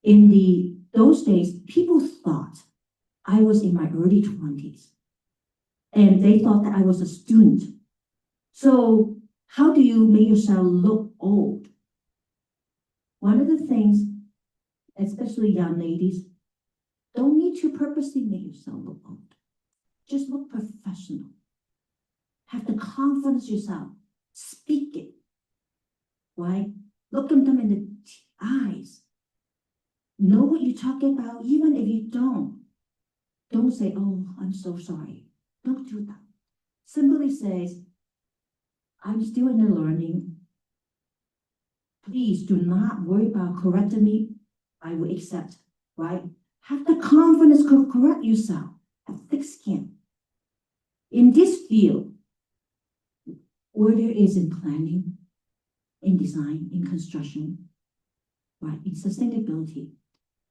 In those days, people thought I was in my early 20s, and they thought that I was a student. So how do you make yourself look old? One of the things, especially young ladies, don't need to purposely make yourself look old. Just look professional. Have the confidence yourself. Speak it, right? Look at them in the eyes. Know what you're talking about, even if you don't. Don't say, oh, I'm so sorry. Don't do that. Simply says, I'm still in the learning. Please do not worry about correcting me. I will accept, right? Have the confidence to correct yourself. Have thick skin. In this field, whether it is in planning, in design, in construction, right, in sustainability,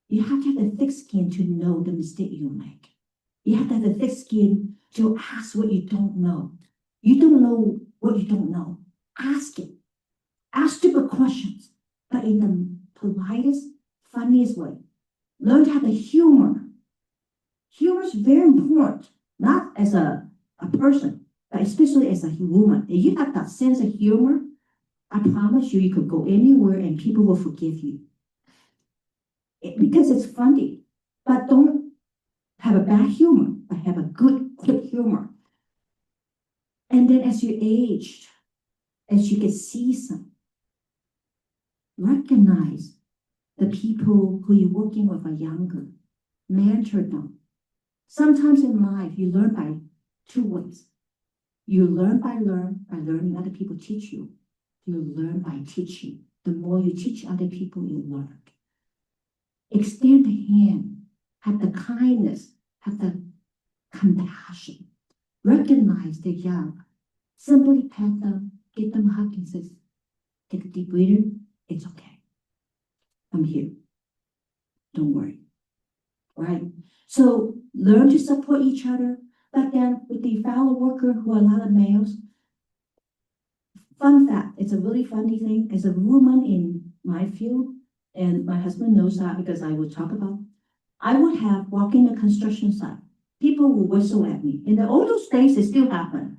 you have to have the thick skin to know the mistake you make. You have to have the thick skin to ask what you don't know. You don't know what you don't know. Ask it. Ask stupid questions, but in the politest, funniest way. Learn to have the humor. Humor is very important, not as a person, but especially as a woman. If you have that sense of humor, I promise you, you could go anywhere and people will forgive you. Because it's funny, but don't have a bad humor, but have a good humor. And then as you age, as you get seasoned, recognize the people who you're working with are younger. mentor them. Sometimes in life, you learn by two ways. You learn by learning other people teach you. You learn by teaching. The more you teach other people, you learn. Extend the hand, have the kindness, have the compassion. Recognize the young. Simply pet them, give them a hug and say, take a deep breather. It's okay. I'm here. Don't worry. Right? So learn to support each other. But then with the fellow worker who are a lot of males, fun fact, it's a really funny thing. As a woman in my field, and my husband knows that because I would talk about, I would have walking the construction site. People will whistle at me. In the old days, it still happen.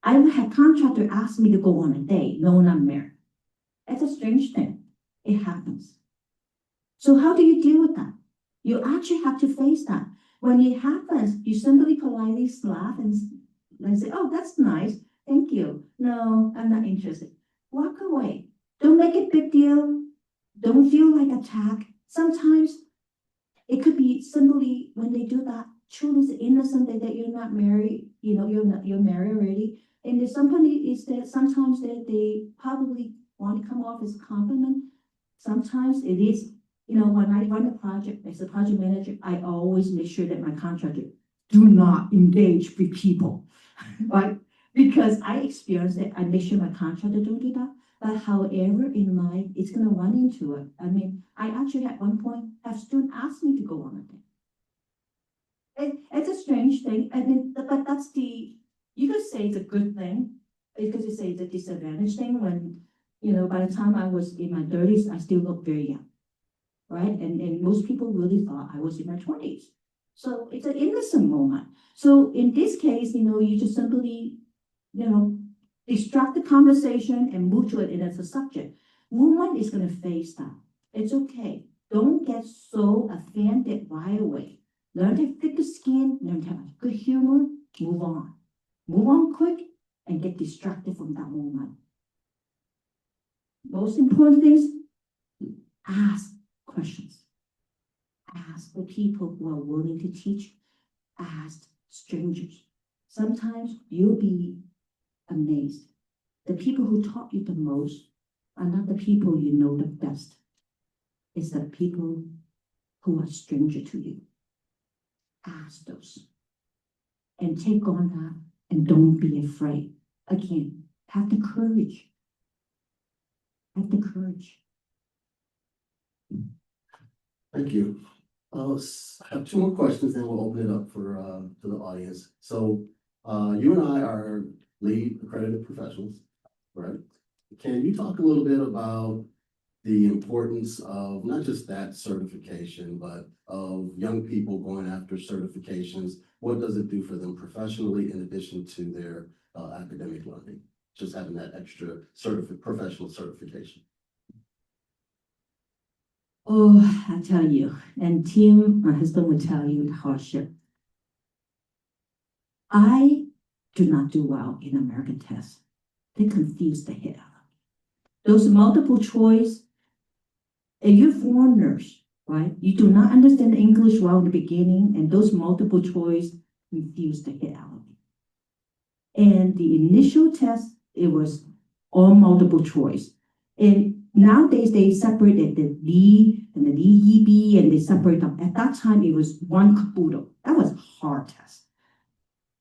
I would have contractor ask me to go on a date. No, I'm married. It's a strange thing. It happens. So how do you deal with that? You actually have to face that. When it happens, you simply politely laugh and say, oh, that's nice. Thank you. No, I'm not interested. Walk away. Don't make it a big deal. Don't feel like attacked. Sometimes it could be simply when they do that, children's innocent that you're not married, you're married already. And there's somebody is that sometimes they probably want to come off as a compliment. Sometimes it is, when I run a project as a project manager, I always make sure that my contractor do not engage with people, right? Because I experienced it, I make sure my contractor don't do that. But however, in life, it's gonna run into it. I mean, I actually at one point have students ask me to go on a date. It's a strange thing. I mean, but that's you could say it's a good thing. You could say it's a disadvantage thing when, by the time I was in my 30s, I still look very young, right? And most people really thought I was in my 20s. So it's an innocent moment. So in this case, you just simply, distract the conversation and move to it as a subject. Woman is going to face that. It's okay. Don't get so offended right away. Learn to thick the skin, learn to have good humor, move on. Move on quick and get distracted from that moment. Most important things, ask questions. Ask the people who are willing to teach. Ask strangers. Sometimes you'll be amazed. The people who taught you the most are not the people you know the best. It's the people who are stranger to you. Ask those. And take on that and don't be afraid. Again, have the courage. Have the courage. Thank you. I have two more questions, then we'll open it up for to the audience. So you and I are lead accredited professionals, right? Can you talk a little bit about the importance of not just that certification, but of young people going after certifications? What does it do for them professionally in addition to their academic learning? Just having that extra professional certification. Oh, I tell you, and Tim, my husband, would tell you the hardship. I do not do well in American tests. They confuse the head out of me. Those multiple choice, and you're foreigners, right? You do not understand English well in the beginning, and those multiple choice confuse the head out of me. And the initial test, it was all multiple choice. And nowadays they separated the D and the DEB and they separate them. At that time, it was one caboodle. That was a hard test.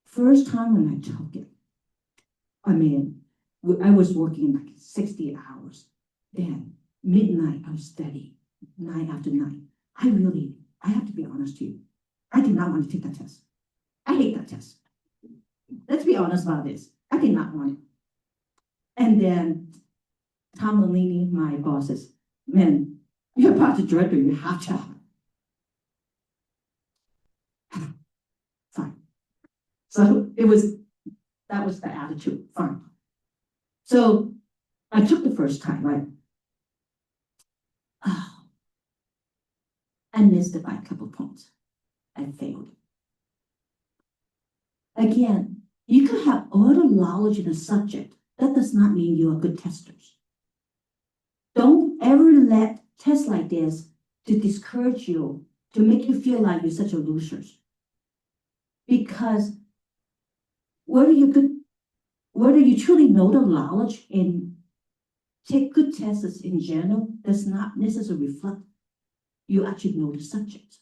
First time when I took it, I mean, I was working like 60 hours. Then midnight, I was studying, night after night. I have to be honest to you. I did not want to take that test. I hate that test. Let's be honest about this. I did not want it. And then Tom Lellini, my boss, says, man, you're a project director, you have to have it. Fine. So that was the attitude, fine. So I took the first time, right? Oh, I missed it by a couple points. I failed. Again, you can have all the knowledge in a subject. That does not mean you are good testers. Don't ever let tests like this to discourage you to make you feel like you're such a loser. Because whether you truly know the knowledge and take good tests in general does not necessarily reflect you actually know the subject,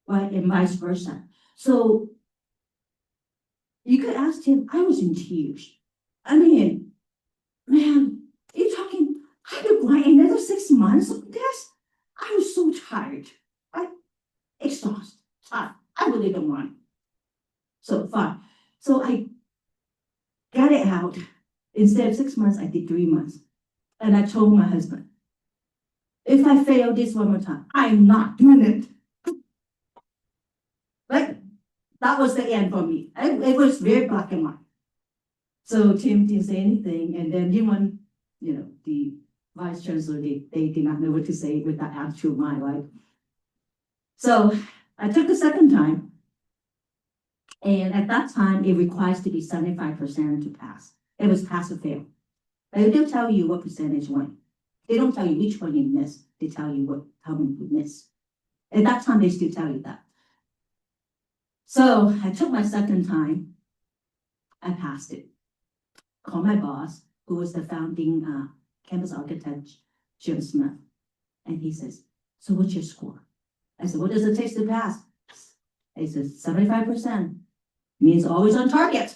right? And vice versa. So you could ask him, I was in tears. I mean, man, you're talking, I could grind another 6 months of this? I was so tired. Exhausted, tired. I really don't want it. So fine. So I got it out. Instead of 6 months, I did 3 months. And I told my husband, if I fail this one more time, I'm not doing it. Like, that was the end for me. It was very black and white. So Tim didn't say anything. And then the vice chancellor, they did not know what to say with that attitude of mine, right? So I took the second time. And at that time, it requires to be 75% to pass. It was pass or fail. They'll tell you what percentage won. They don't tell you which one you missed. They tell you how many you missed. At that time, they still tell you that. So I took my second time. I passed it. Called my boss, who was the founding campus architect, Jim Smith. And he says, so what's your score? I said, what does it take to pass? He says, 75%. Means always on target.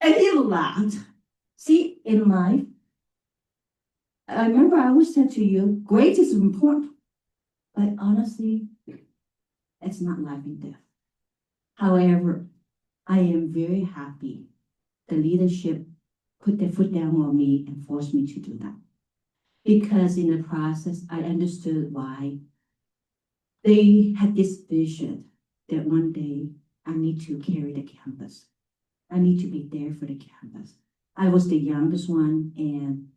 And he laughed. See, in life, I remember I always said to you, grades is important, but honestly, it's not life and death. However, I am very happy the leadership put their foot down on me and forced me to do that. Because in the process, I understood why they had this vision that one day I need to carry the campus. I need to be there for the campus. I was the youngest one, and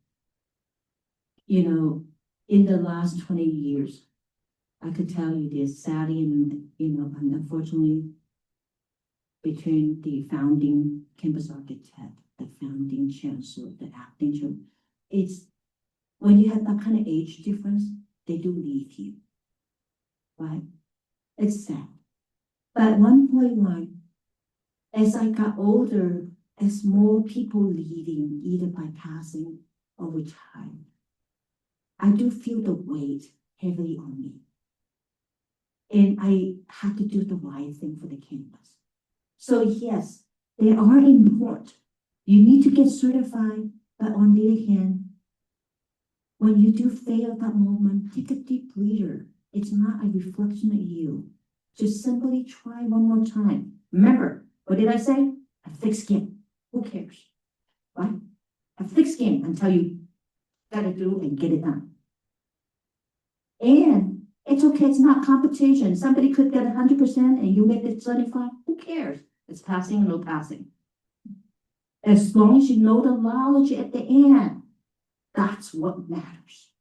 in the last 20 years, I could tell you this, sadly, and unfortunately, between the founding campus architect, the founding chancellor, the acting chancellor, it's when you have that kind of age difference, they do leave you, right? It's sad. But at one point, like, as I got older, as more people leaving, either by passing or retiring, I do feel the weight heavily on me. And I have to do the right thing for the campus. So yes, they are important. You need to get certified, but on the other hand, when you do fail at that moment, take a deep breather. It's not a reflection of you. Just simply try one more time. Remember, what did I say? A thick skin. Who cares? Right? A thick skin until you gotta do and get it done. And it's okay, it's not competition. Somebody could get 100% and you get it 75. Who cares? It's passing or no passing. As long as you know the knowledge at the end, that's what matters.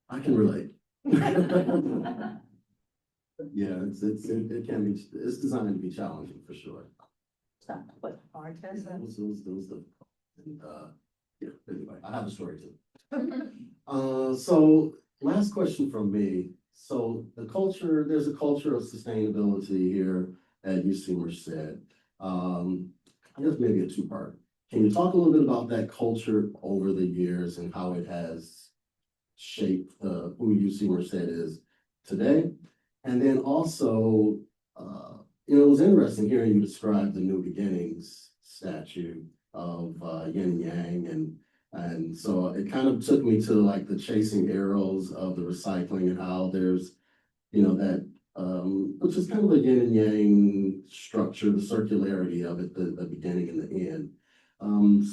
I can relate. Yeah, it can be, it's designed to be challenging for sure. What hard test? Yeah, anyway, I have a story too. So last question from me. So there's a culture of sustainability here at UC Merced. I guess maybe a two-part. Can you talk a little bit about that culture over the years and how it has shaped who UC Merced is today? And then also, it was interesting hearing you describe the New Beginnings statue of Yin Yang, and so it kind of took me to like the chasing arrows of the recycling and how there's, that which is kind of a yin and yang structure, the circularity of it, the beginning and the end.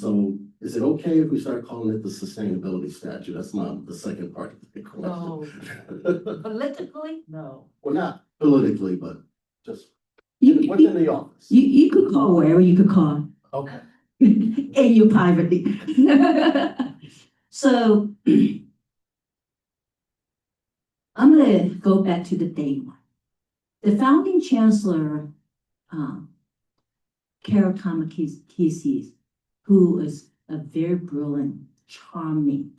So is it okay if we start calling it the sustainability statue? That's the second part of the question. Politically? No. Well, not politically, but just You within the office. could call wherever you could call. Okay. And you privately. So I'm gonna go back to the day one. The founding chancellor, Carol Tamakis, who is a very brilliant, charming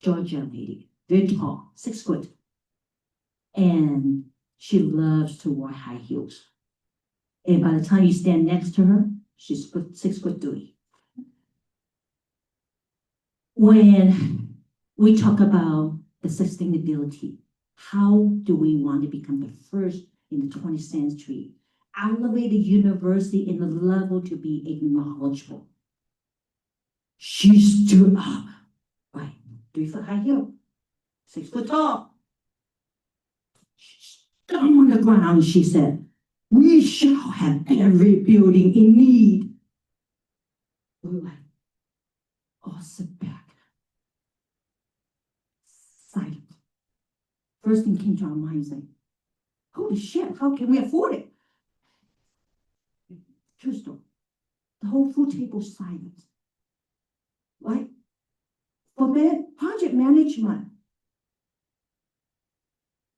Georgia lady, very tall, 6 foot. And she loves to wear high heels. And by the time you stand next to her, she's 6'3". When we talk about the sustainability, how do we want to become the first in the 20th century? Elevate the university in the level to be acknowledgeable. She stood up, right? 3 foot high heel, 6 foot tall. She stood on the ground, she said, "We shall have every building in need." We were like, oh, sit back. Silent. First thing came to our minds, like, holy shit, how can we afford it? True story. The whole food table silent. Right? For project management,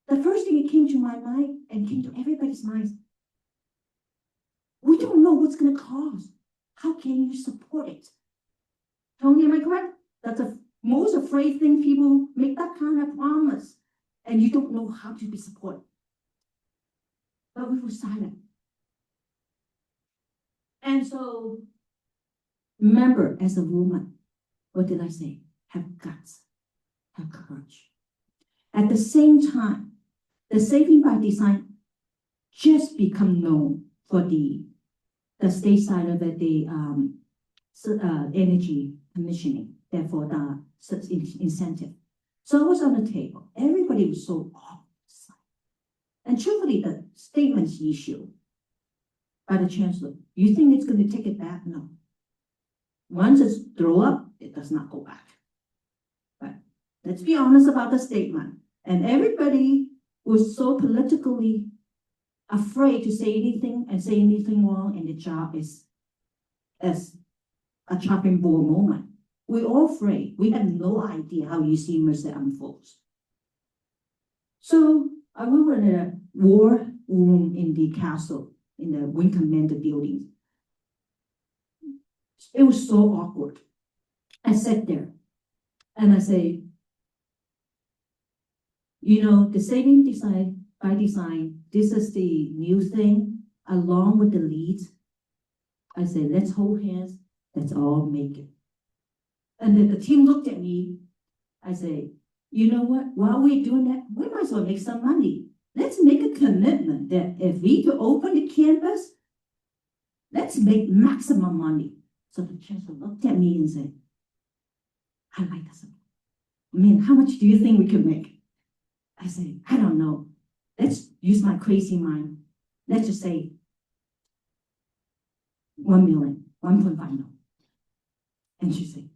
the first thing that came to my mind and came to everybody's minds, we don't know what's going to cost. How can you support it? Tony, am I correct? That's the most afraid thing. People make that kind of promise and you don't know how to be supported. But we were silent. And so, remember, as a woman, what did I say? Have guts, have courage. At the same time, the Saving by Design just become known for the state side of it, the energy commissioning, therefore the incentive. So I was on the table. Everybody was so awesome. And truthfully, the statements issued by the chancellor, you think it's going to take it back? No. Once it's thrown up, it does not go back. But let's be honest about the statement. And everybody was so politically afraid to say anything and say anything wrong, and the job is as a chopping board moment. We're all afraid. We have no idea how UC Merced unfolds. So we were in a war room in the castle, in the wing commander building. It was so awkward. I sat there and I say, you know, the Saving by Design, this is the new thing, along with the leads. I say, let's hold hands, let's all make it. And then the team looked at me. I say, you know what, while we're doing that, we might as well make some money. Let's make a commitment that if we could open the campus, let's make maximum money. So the chancellor looked at me and said, I like this. I mean, how much do you think we can make? I say, I don't know. Let's use my crazy mind. Let's just say 1 million, 1.5 million. And she said,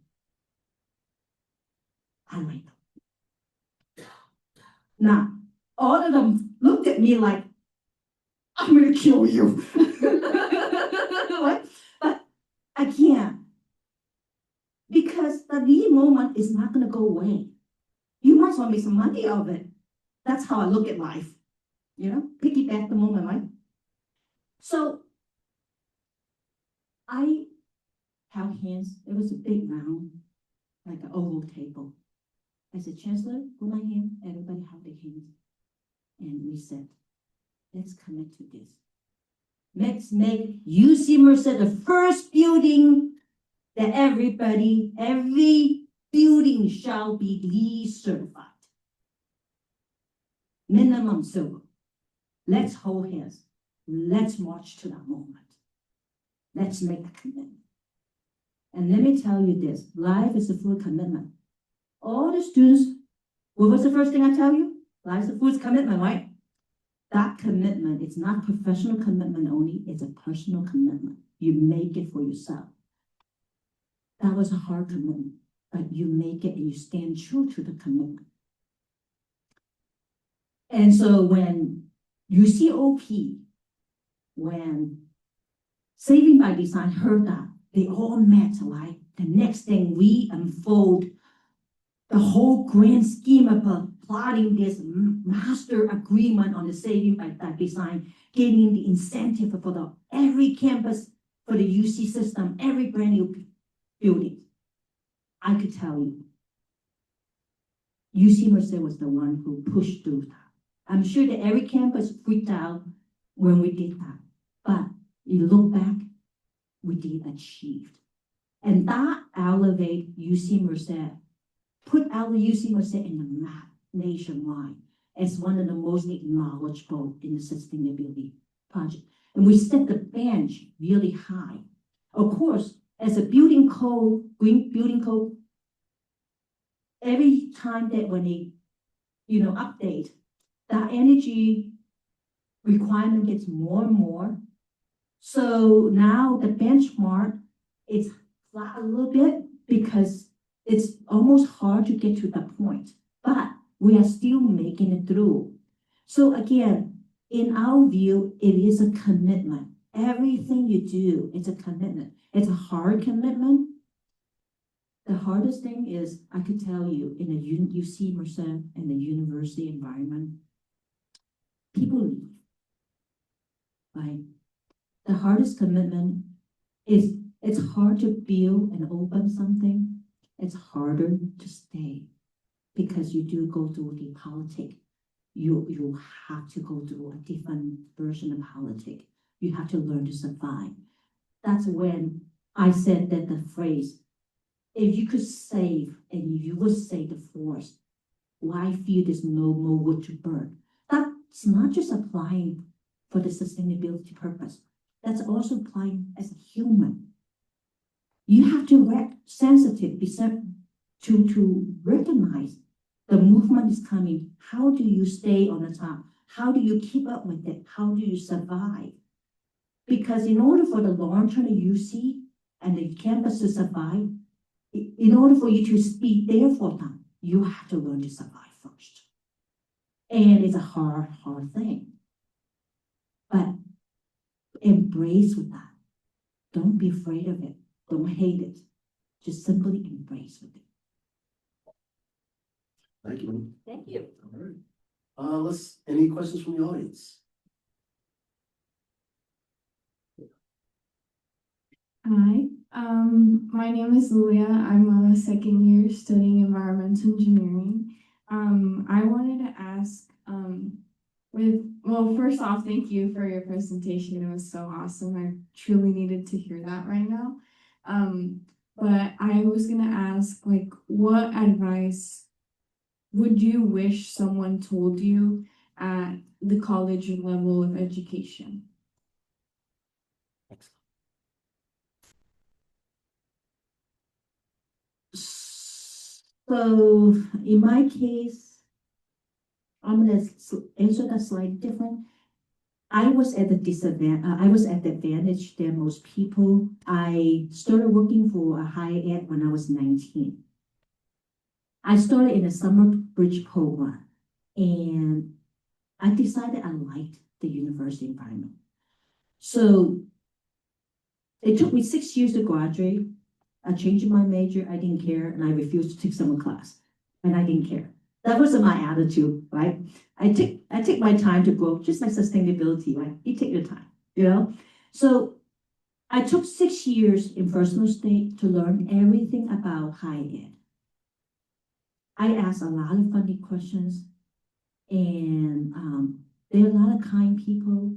I like them. Now, all of them looked at me like, I'm going to kill you. What? But I can't. Because the lead moment is not going to go away. You might as well make some money out of it. That's how I look at life. You know, piggyback the moment, right? So I held hands. It was a big round, like an oval table. I said, Chancellor, put my hand. Everybody held their hands. And we said, let's commit to this. Let's make UC Merced the first building that every building shall be LEED certified. Minimum silver. Let's hold hands. Let's march to that moment. Let's make a commitment. And let me tell you this, life is a full commitment. All the students, what was the first thing I tell you? Life is a full commitment, right? That commitment, it's not professional commitment only, it's a personal commitment. You make it for yourself. That was a hard commitment, but you make it and you stand true to the commitment. And so when UCOP, when Saving by Design heard that, they all met, right? The next thing we unfold the whole grand scheme of plotting this master agreement on the Saving by Design, getting the incentive for every campus, for the UC system, every brand new building. I could tell you, UC Merced was the one who pushed through that. I'm sure that every campus freaked out when we did that. But you look back, we did achieve. And that elevate UC Merced, put our UC Merced in the map nationwide as one of the most acknowledgeable in the sustainability project. And we set the bench really high. Of course, as a building code, green building code, every time that when they, update, that energy requirement gets more and more. So now the benchmark is flat a little bit because it's almost hard to get to that point, but we are still making it through. So again, in our view, it is a commitment. Everything you do, it's a commitment. It's a hard commitment. The hardest thing is, I could tell you, in the UC Merced and the university environment, people leave, right? The hardest commitment is, it's hard to build and open something. It's harder to stay because you do go through the politics. You have to go through a different version of politics. You have to learn to survive. That's when I said that the phrase, if you could save and you would save the forest, why feel there's no more wood to burn? That's not just applying for the sustainability purpose. That's also applying as a human. You have to sensitive, to recognize the movement is coming. How do you stay on the top? How do you keep up with it? How do you survive? Because in order for the long-term UC and the campus to survive, in order for you to be there for them, you have to learn to survive first. And it's a hard thing. But embrace with that. Don't be afraid of it. Don't hate it. Just simply embrace with it. Thank you. Thank you. All right. Any questions from the audience? Hi, my name is Lulia. I'm a second year studying environmental engineering. I wanted to ask, first off, thank you for your presentation. It was so awesome. I truly needed to hear that right now. But I was gonna ask, what advice would you wish someone told you at the college level of education? So in my case, I'm gonna answer that slightly different. I was at the advantage than most people. I started working for a higher ed when I was 19. I started in a summer bridge program, and I decided I liked the university environment. So it took me 6 years to graduate. I changed my major, I didn't care, and I refused to take summer class, and I didn't care. That wasn't my attitude, right? I take my time to grow, just like sustainability, right? You take your time, So I took 6 years in Fresno State to learn everything about higher ed. I asked a lot of funny questions, and there are a lot of kind people,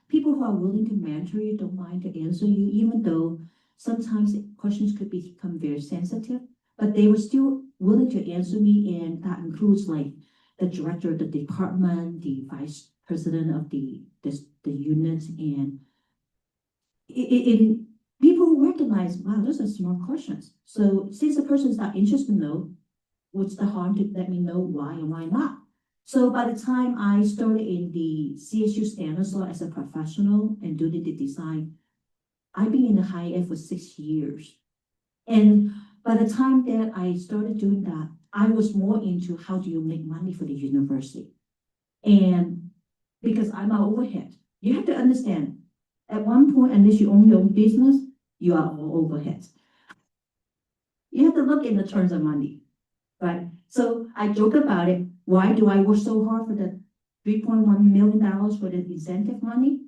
people who are willing to mentor you, don't mind to answer you, even though sometimes questions could become very sensitive, but they were still willing to answer me, and that includes like the director of the department, the vice president of the units, and in people who recognize, wow, those are smart questions. So since the person is not interested to know, what's the harm to let me know why and why not? So by the time I started in the CSU standards law as a professional and doing the design, I've been in the higher ed for 6 years. And by the time that I started doing that, I was more into how do you make money for the university. And because I'm an overhead, you have to understand, at one point, unless you own your own business, you are all overheads. You have to look in the terms of money, right? So I joke about it. Why do I work so hard for the $3.1 million for the incentive money?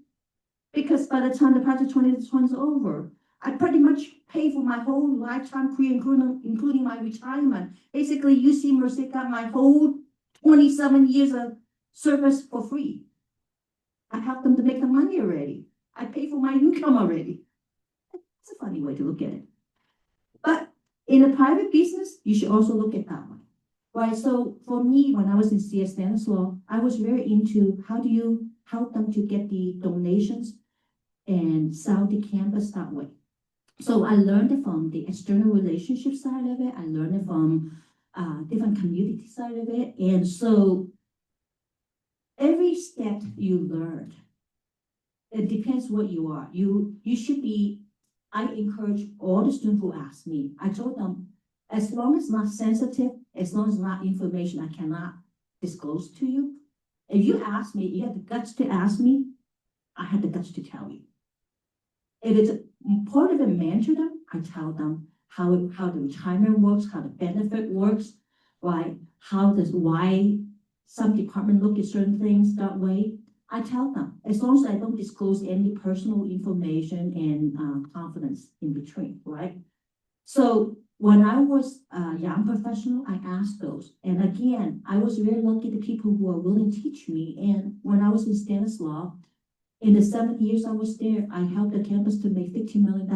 Because by the time the project 2020 is over, I pretty much pay for my whole lifetime career, including my retirement. Basically, UC Merced got my whole 27 years of service for free. I helped them to make the money already. I pay for my income already. It's a funny way to look at it. But in a private business, you should also look at that way. Right, so for me, when I was in CS Stanislaw, I was very into how do you help them to get the donations and sell the campus that way. So I learned it from the external relationship side of it. I learned it from different community side of it. And so every step you learn, it depends what you are. You should be, I encourage all the students who ask me, I told them, as long as it's not sensitive, as long as it's not information I cannot disclose to you, if you ask me, you have the guts to ask me, I have the guts to tell you. If it's part of a mentor them, I tell them how the retirement works, how the benefit works, right? Why some department look at certain things that way. I tell them, as long as I don't disclose any personal information and confidence in between, right? So when I was a young professional, I asked those. And again, I was very lucky the people who are willing to teach me. And when I was in Stanislaw, in the 7 years I was there, I helped the campus to make $15 million.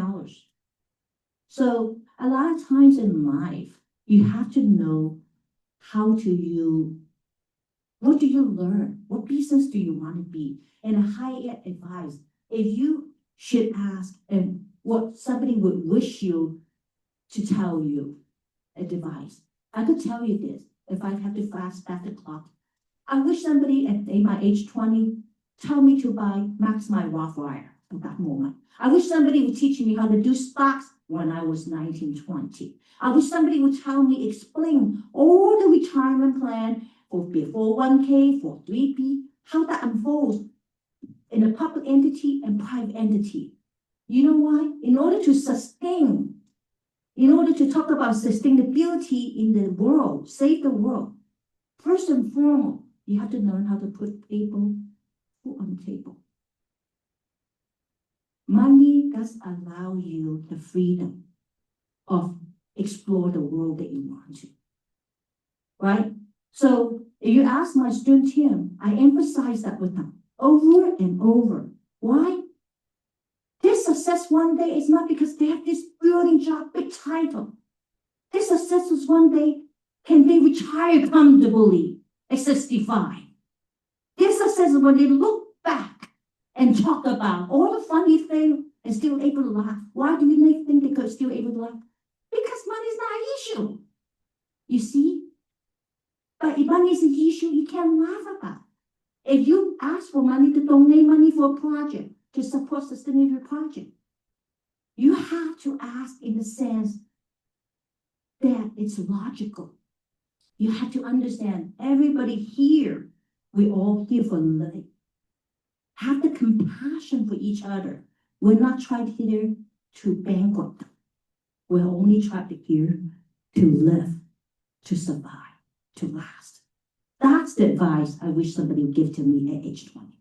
So a lot of times in life, you have to know what do you learn? What business do you want to be? And a high advice, if you should ask and what somebody would wish you to tell you advice. I could tell you this, if I have to fast back the clock. I wish somebody at my age 20 tell me to max my Rothwire at that moment. I wish somebody would teach me how to do stocks when I was 19, 20. I wish somebody would explain all the retirement plan for 401k, for 3P, how that unfolds in a public entity and private entity. You know why? In order to talk about sustainability in the world, save the world, first and foremost, you have to learn how to put food on the table. Money does allow you the freedom of explore the world that you want to, right? So if you ask my student Tim, I emphasize that with them over and over. Why? Their success one day is not because they have this brilliant job, big title. Their success is one day, can they retire comfortably at 65? Their success is when they look back and talk about all the funny things and still able to laugh. Why do you think they could still able to laugh? Because money is not an issue. You see? But if money is an issue, you can't laugh about. If you ask for money to donate money for a project, to support sustainable project, you have to ask in the sense that it's logical. You have to understand everybody here, we're all here for a living. Have the compassion for each other. We're not trying here to bankrupt. We're only trying here to live, to survive, to last. That's the advice I wish somebody would give to me at age 20.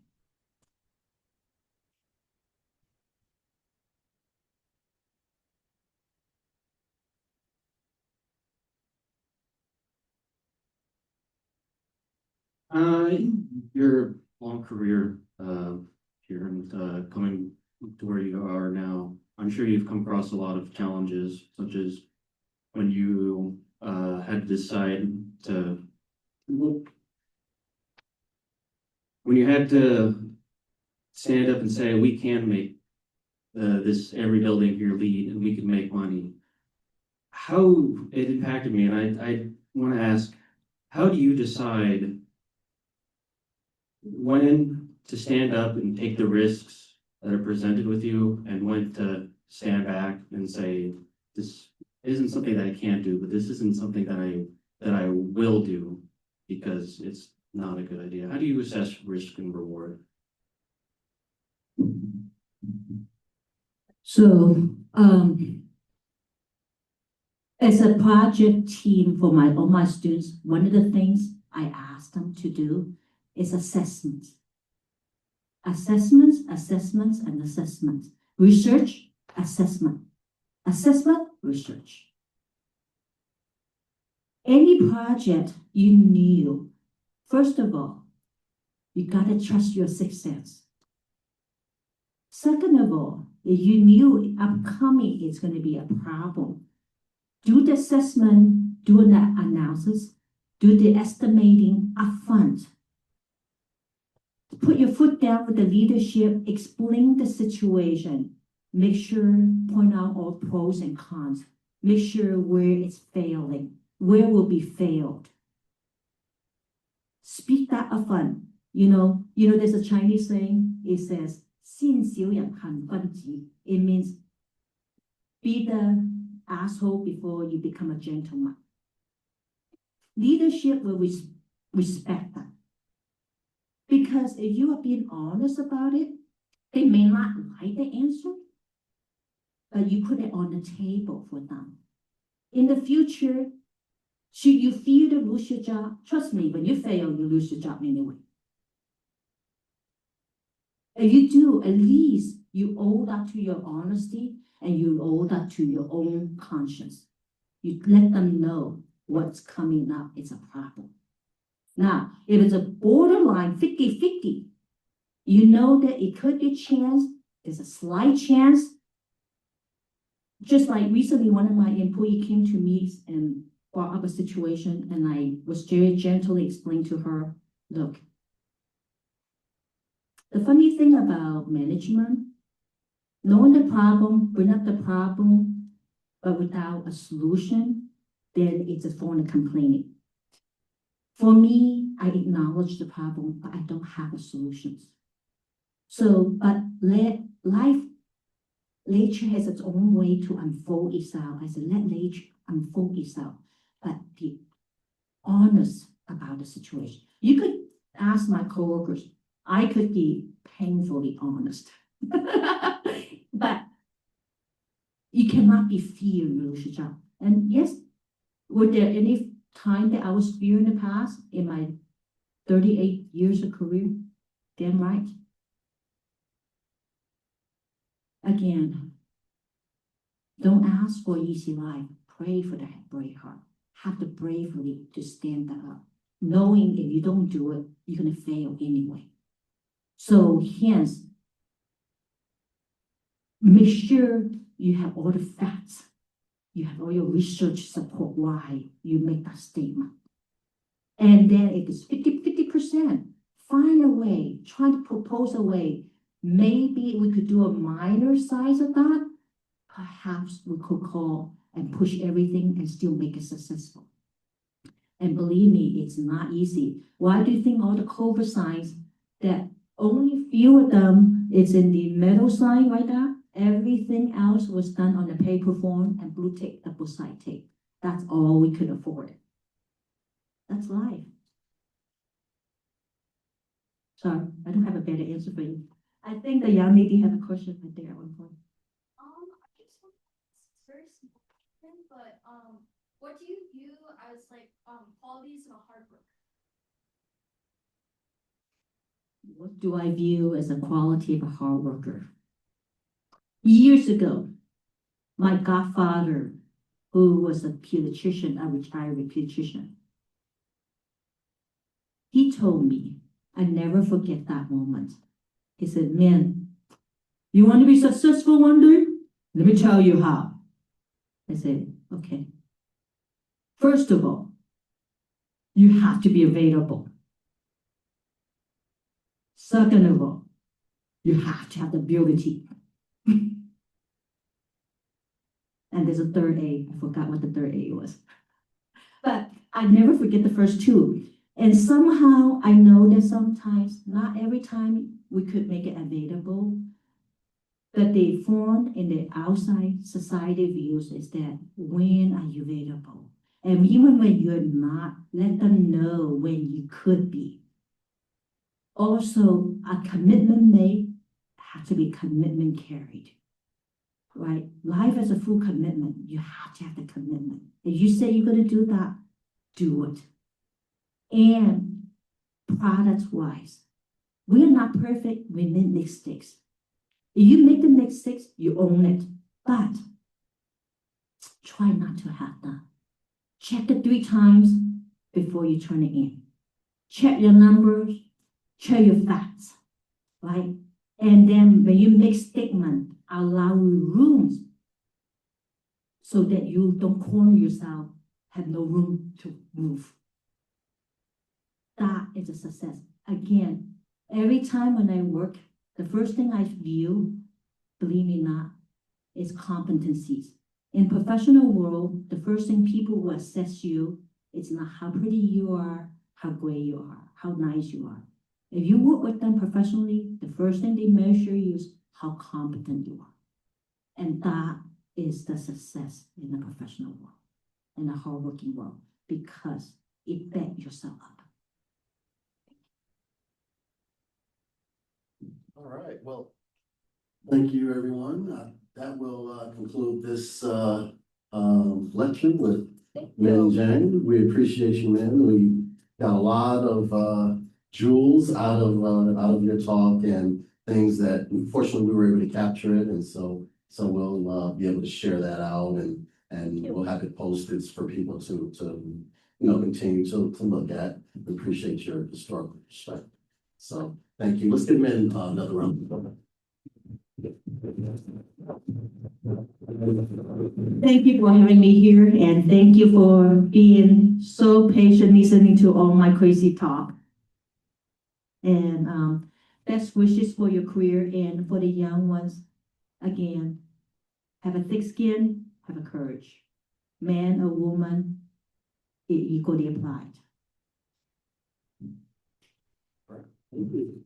Your long career here and coming to where you are now, I'm sure you've come across a lot of challenges, such as when you had to decide to, when you had to stand up and say, we can make this every building here lead and we can make money. How it impacted me, and I want to ask, how do you decide when to stand up and take the risks that are presented with you and when to stand back and say, this isn't something that I can't do, but this isn't something that I will do because it's not a good idea? How do you assess risk and reward? So, as a project team for all my students, one of the things I ask them to do is assessments. Assessments, and assessments. Research, assessment. Assessment, research. Any project you knew, first of all, you gotta trust your sixth sense. Second of all, if you knew upcoming is gonna be a problem, do the assessment, do the analysis, do the estimating upfront. Put your foot down with the leadership, explain the situation, make sure, point out all pros and cons, make sure where it's failing, where will be failed. Speak that upfront. You know, there's a Chinese saying, it says, 信小人行君子. It means be the asshole before you become a gentleman. Leadership will respect that. Because if you are being honest about it, they may not like the answer, but you put it on the table for them. In the future, should you fear to lose your job? Trust me, when you fail, you lose your job anyway. If you do, at least you owe that to your honesty and you owe that to your own conscience. You let them know what's coming up. It's a problem. Now, if it's a borderline 50-50, you know that it could be a chance, there's a slight chance. Just like recently, one of my employees came to me and brought up a situation, and I was very gently explaining to her, look, the funny thing about management, knowing the problem, bring up the problem, but without a solution, then it's a form of complaining. For me, I acknowledge the problem, but I don't have a solution. So, but life, nature has its own way to unfold itself. I said, let nature unfold itself, but be honest about the situation. You could ask my coworkers, I could be painfully honest, but you cannot be fear in your job. And yes, were there any time that I was fear in the past in my 38 years of career? Damn right. Again, don't ask for easy life. Pray for that brave heart. Have the bravery to stand up, knowing if you don't do it, you're gonna fail anyway. So hence, make sure you have all the facts. You have all your research support why you make that statement. And then if it's 50%, find a way, try to propose a way. Maybe we could do a minor size of that. Perhaps we could call and push everything and still make it successful. And believe me, it's not easy. Why do you think all the COVID signs that only few of them is in the metal sign right now? Everything else was done on the paper form and blue tape, double side tape. That's all we could afford. That's life. Sorry, I don't have a better answer for you. I think the young lady had a question right there at one point. I just want to ask very simple question, but what do you view as like qualities of a hard worker? What do I view as a quality of a hard worker? Years ago, my godfather, who was a pediatrician, a retired pediatrician, he told me, I never forget that moment. He said, "Man, you want to be successful one day? Let me tell you how." I said, okay. First of all, you have to be available. Second of all, you have to have the ability. And there's a third A. I forgot what the third A was. But I never forget the first two. And somehow I know that sometimes, not every time we could make it available, but the form in the outside society views is that when are you available? And even when you're not, let them know when you could be. Also, a commitment made has to be commitment carried. Right? Life is a full commitment. You have to have the commitment. If you say you're going to do that, do it. And products-wise, we're not perfect. We make mistakes. If you make the mistakes, you own it. But try not to have that. Check it 3 times before you turn it in. Check your numbers, check your facts, right? And then when you make statement, allow rooms so that you don't corner yourself, have no room to move. That is a success. Again, every time when I work, the first thing I view, believe me or not, is competencies. In professional world, the first thing people will assess you is not how pretty you are, how great you are, how nice you are. If you work with them professionally, the first thing they measure you is how competent you are. And that is the success in the professional world, in the hardworking world, because it backs yourself up. All right, well, thank you, everyone. That will conclude this lecture with Min Jiang. We appreciate you, Min. We got a lot of jewels out of your talk and things that unfortunately we were able to capture it, and so we'll be able to share that out and we'll have it posted for people to continue to look at. We appreciate your historical perspective. So thank you. Let's give Min another round. Thank you for having me here, and thank you for being so patient listening to all my crazy talk. And best wishes for your career, and for the young ones, again, have a thick skin, have a courage. Man or woman, it equally applied. Thank you.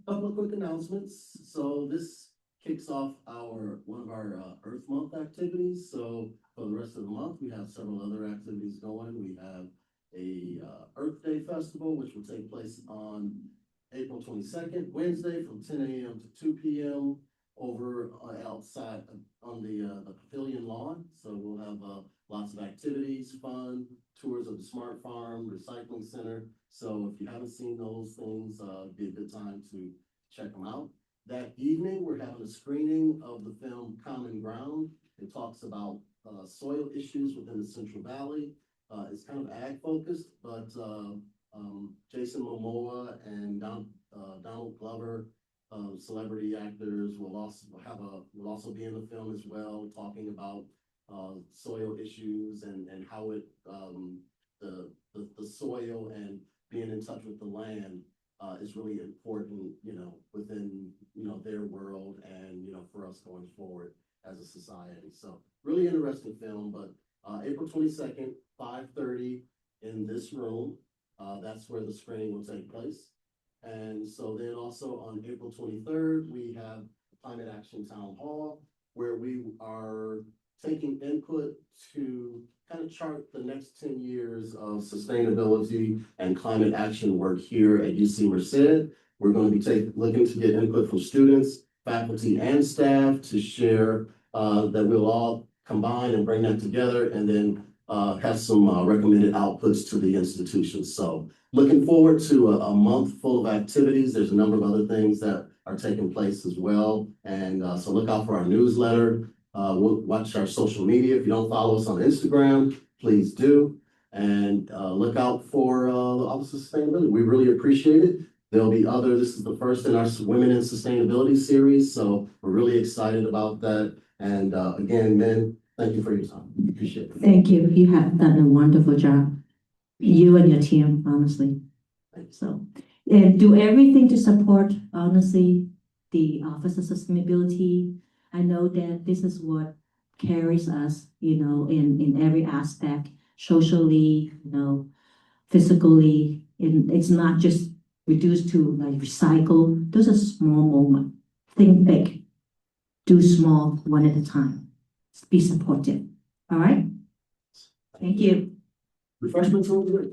Couple of quick announcements. So this kicks off one of our Earth Month activities. So for the rest of the month, we have several other activities going. We have a Earth Day Festival, which will take place on April 22nd, Wednesday, from 10 a.m. to 2 p.m. over outside on the pavilion lawn. So we'll have lots of activities, fun, tours of the Smart Farm, Recycling Center. So if you haven't seen those things, it'd be a good time to check them out. That evening, we're having a screening of the film Common Ground. It talks about soil issues within the Central Valley. It's kind of ag focused, but Jason Momoa and Donald Glover, celebrity actors, will also be in the film as well, talking about soil issues and how it the soil and being in touch with the land is really important, within their world and for us going forward as a society. So really interesting film. But April 22nd, 5:30 in this room. That's where the screening will take place. And so then also on April 23rd, we have Climate Action Town Hall, where we are taking input to kind of chart the next 10 years of sustainability and climate action work here at UC Merced. We're going to be looking to get input from students, faculty, and staff to share that we'll all combine and bring that together, and then have some recommended outputs to the institutions. So looking forward to a month full of activities. There's a number of other things that are taking place as well. And so look out for our newsletter. We'll watch our social media. If you don't follow us on Instagram, please do. And look out for the Office of Sustainability. We really appreciate it. There'll be this is the first in our Women in Sustainability series. So we're really excited about that. And again, Min, thank you for your time. Appreciate it. Thank you. You have done a wonderful job. You and your team, honestly. So, and do everything to support, honestly, the Office of Sustainability. I know that this is what carries us, in every aspect, socially, physically. And it's not just reduced to like recycle. Those are small moments. Think big. Do small, one at a time. Be supportive. All right? Thank you. Refreshments over there.